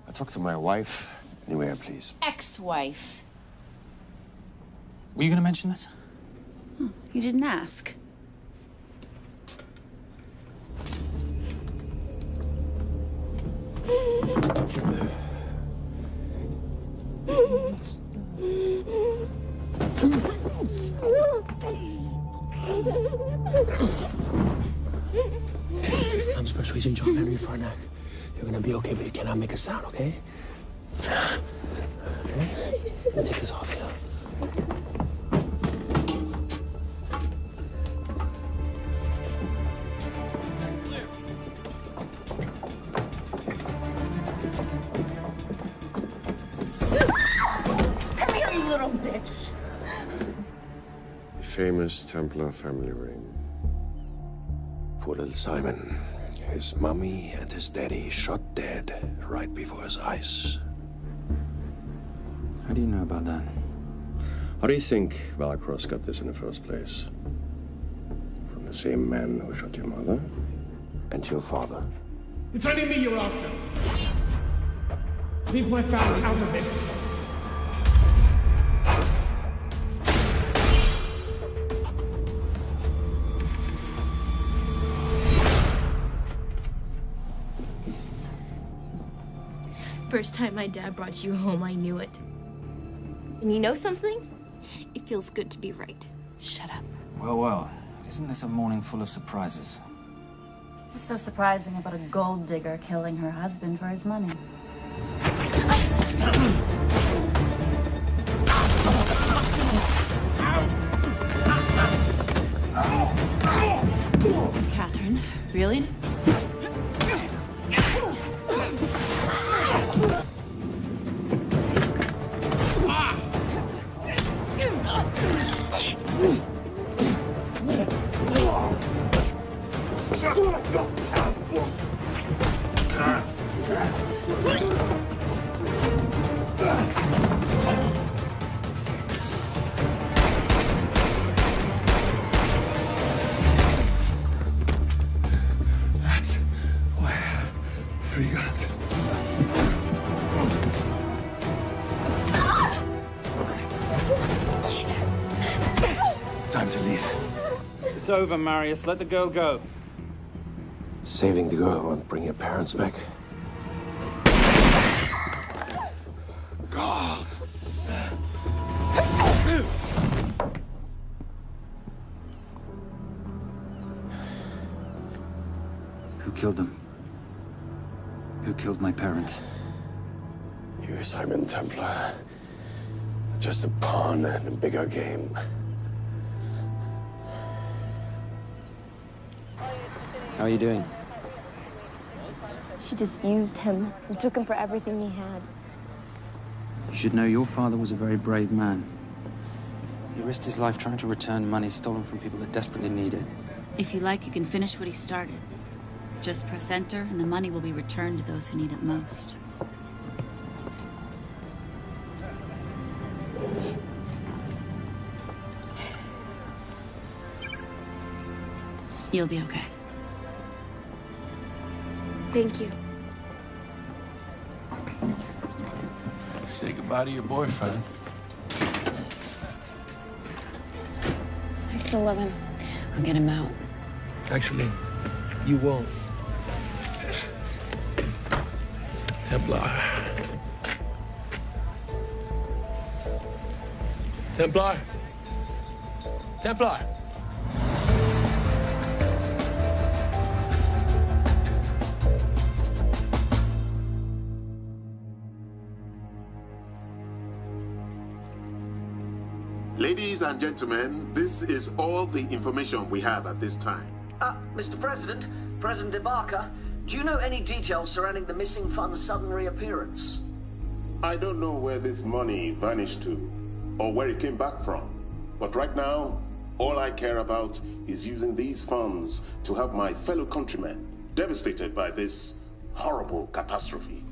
I talk to my wife anywhere, please. Ex-wife. Were you going to mention this? You didn't ask. I'm Special Agent John Henry Fernack. You're gonna be okay, but you cannot make a sound, okay? Okay? Let me take this off you. Come here, you little bitch. The famous Templar family ring. Poor little Simon. His mommy and his daddy shot dead right before his eyes. How do you know about that? How do you think Veilcross got this in the first place? From the same man who shot your mother and your father. It's only me you're after. Leave my family out of this. First time my dad brought you home, I knew it. And you know something? It feels good to be right. Shut up. Well, well. Isn't this a morning full of surprises? What's so surprising about a gold digger killing her husband for his money? Catherine, really? That's why I have 3 guns. Time to leave. It's over, Marius. Let the girl go. Saving the girl won't bring your parents back. God. Who killed them? Who killed my parents? You, Simon Templar. Just a pawn in a bigger game. How are you doing? She just used him and took him for everything he had. You should know your father was a very brave man. He risked his life trying to return money stolen from people that desperately need it. If you like, you can finish what he started. Just press enter, and the money will be returned to those who need it most. You'll be okay. Thank you. Say goodbye to your boyfriend. I still love him. I'll get him out. Actually, you won't. Templar. Templar. Templar. Ladies and gentlemen, this is all the information we have at this time. Mr. President, President Ibaka, do you know any details surrounding the missing fund's sudden reappearance? I don't know where this money vanished to, or where it came back from. But right now, all I care about is using these funds to help my fellow countrymen devastated by this horrible catastrophe.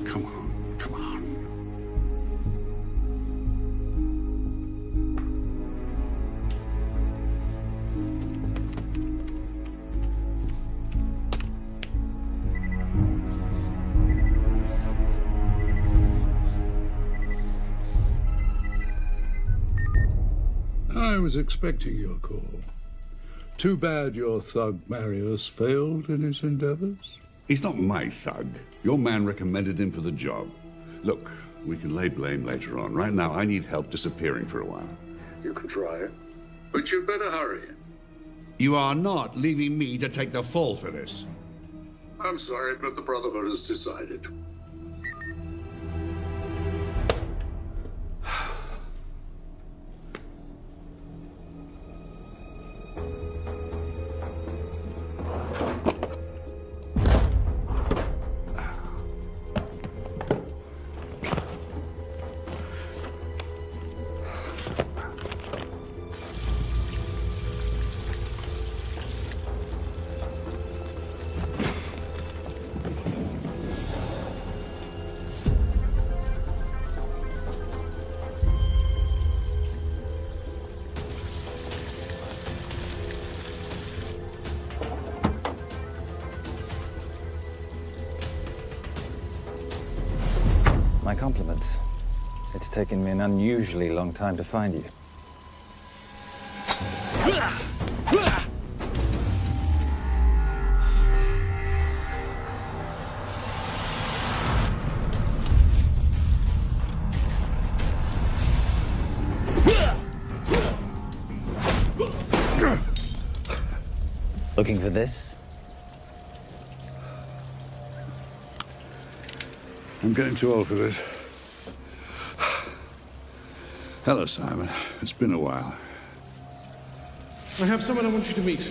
Come on, come on. I was expecting your call. Too bad your thug Marius failed in his endeavors. He's not my thug. Your man recommended him for the job. Look, we can lay blame later on. Right now, I need help disappearing for a while. You can try it, but you'd better hurry. You are not leaving me to take the fall for this. I'm sorry, but the Brotherhood has decided. My compliments. It's taken me an unusually long time to find you. Looking for this? I'm getting too old for this. Hello, Simon. It's been a while. I have someone I want you to meet.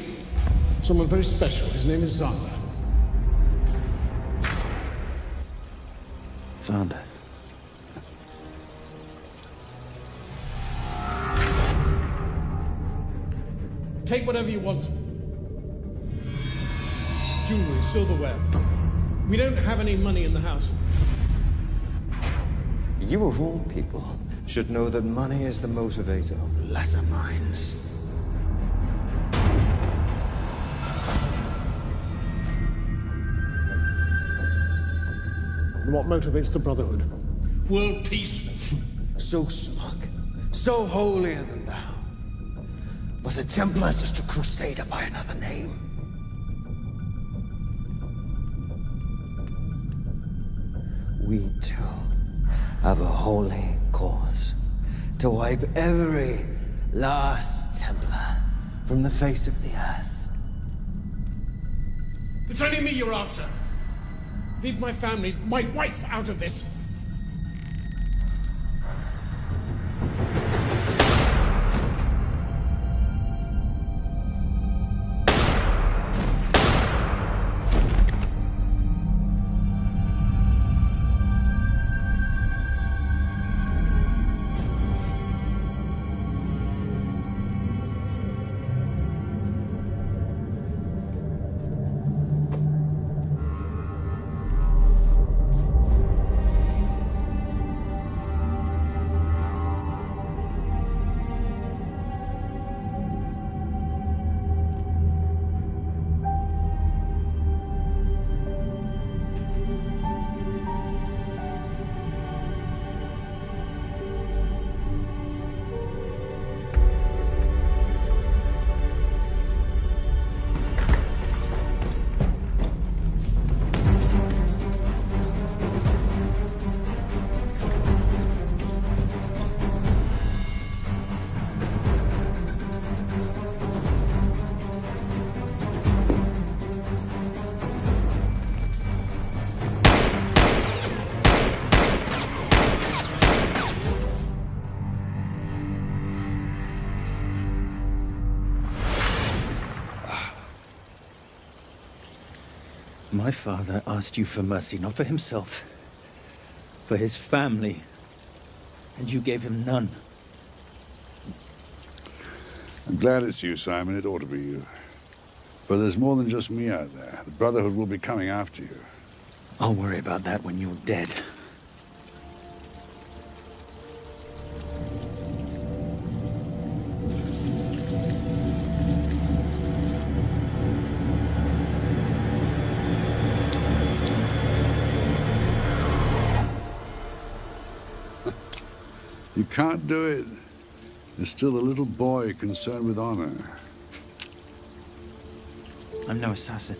Someone very special. His name is Zander. Zander. Take whatever you want. Jewelry, silverware. We don't have any money in the house. You of all people should know that money is the motivator of lesser minds. What motivates the Brotherhood? World peace. So smug, so holier than thou. But the Templars just a crusader by another name. We too have a holy cause to wipe every last Templar from the face of the earth. It's only me you're after. Leave my family, my wife, out of this. My father asked you for mercy, not for himself, for his family, and you gave him none. I'm glad it's you, Simon. It ought to be you. But there's more than just me out there. The Brotherhood will be coming after you. I'll worry about that when you're dead. You can't do it. There's still a little boy concerned with honor. I'm no assassin.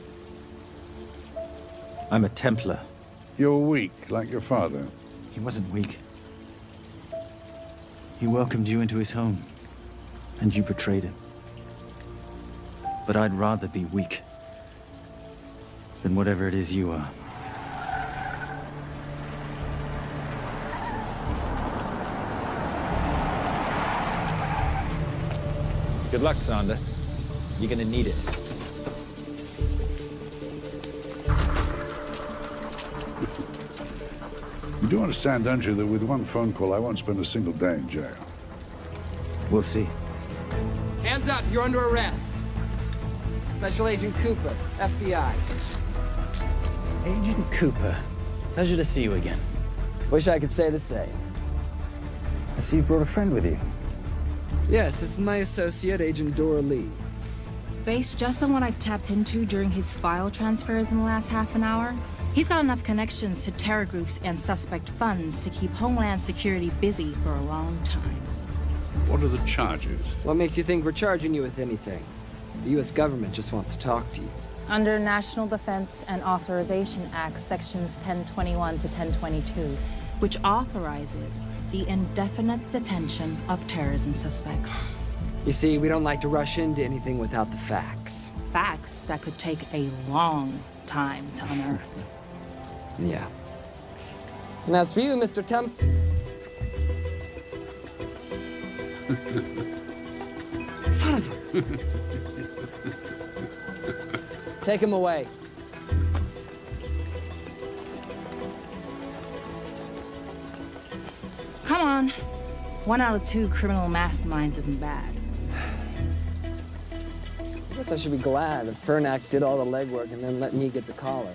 I'm a Templar. You're weak, like your father. He wasn't weak. He welcomed you into his home, and you betrayed him. But I'd rather be weak than whatever it is you are. Good luck, Zander. You're gonna need it. You do understand, don't you, that with one phone call, I won't spend a single day in jail. We'll see. Hands up, you're under arrest. Special Agent Cooper, FBI. Agent Cooper, pleasure to see you again. Wish I could say the same. I see you brought a friend with you. Yes, this is my associate, Agent Dora Lee. Based just on what I've tapped into during his file transfers in the last half an hour, he's got enough connections to terror groups and suspect funds to keep Homeland Security busy for a long time. What are the charges? What makes you think we're charging you with anything? The U.S. government just wants to talk to you. Under National Defense and Authorization Act, Sections 1021 to 1022, which authorizes the indefinite detention of terrorism suspects. You see, we don't like to rush into anything without the facts. Facts that could take a long time to unearth. Yeah. And as for you, Mr. Temp... Son of a... Take him away. Come on. 1 out of 2 criminal masterminds isn't bad. I guess I should be glad that Fernak did all the legwork and then let me get the collar.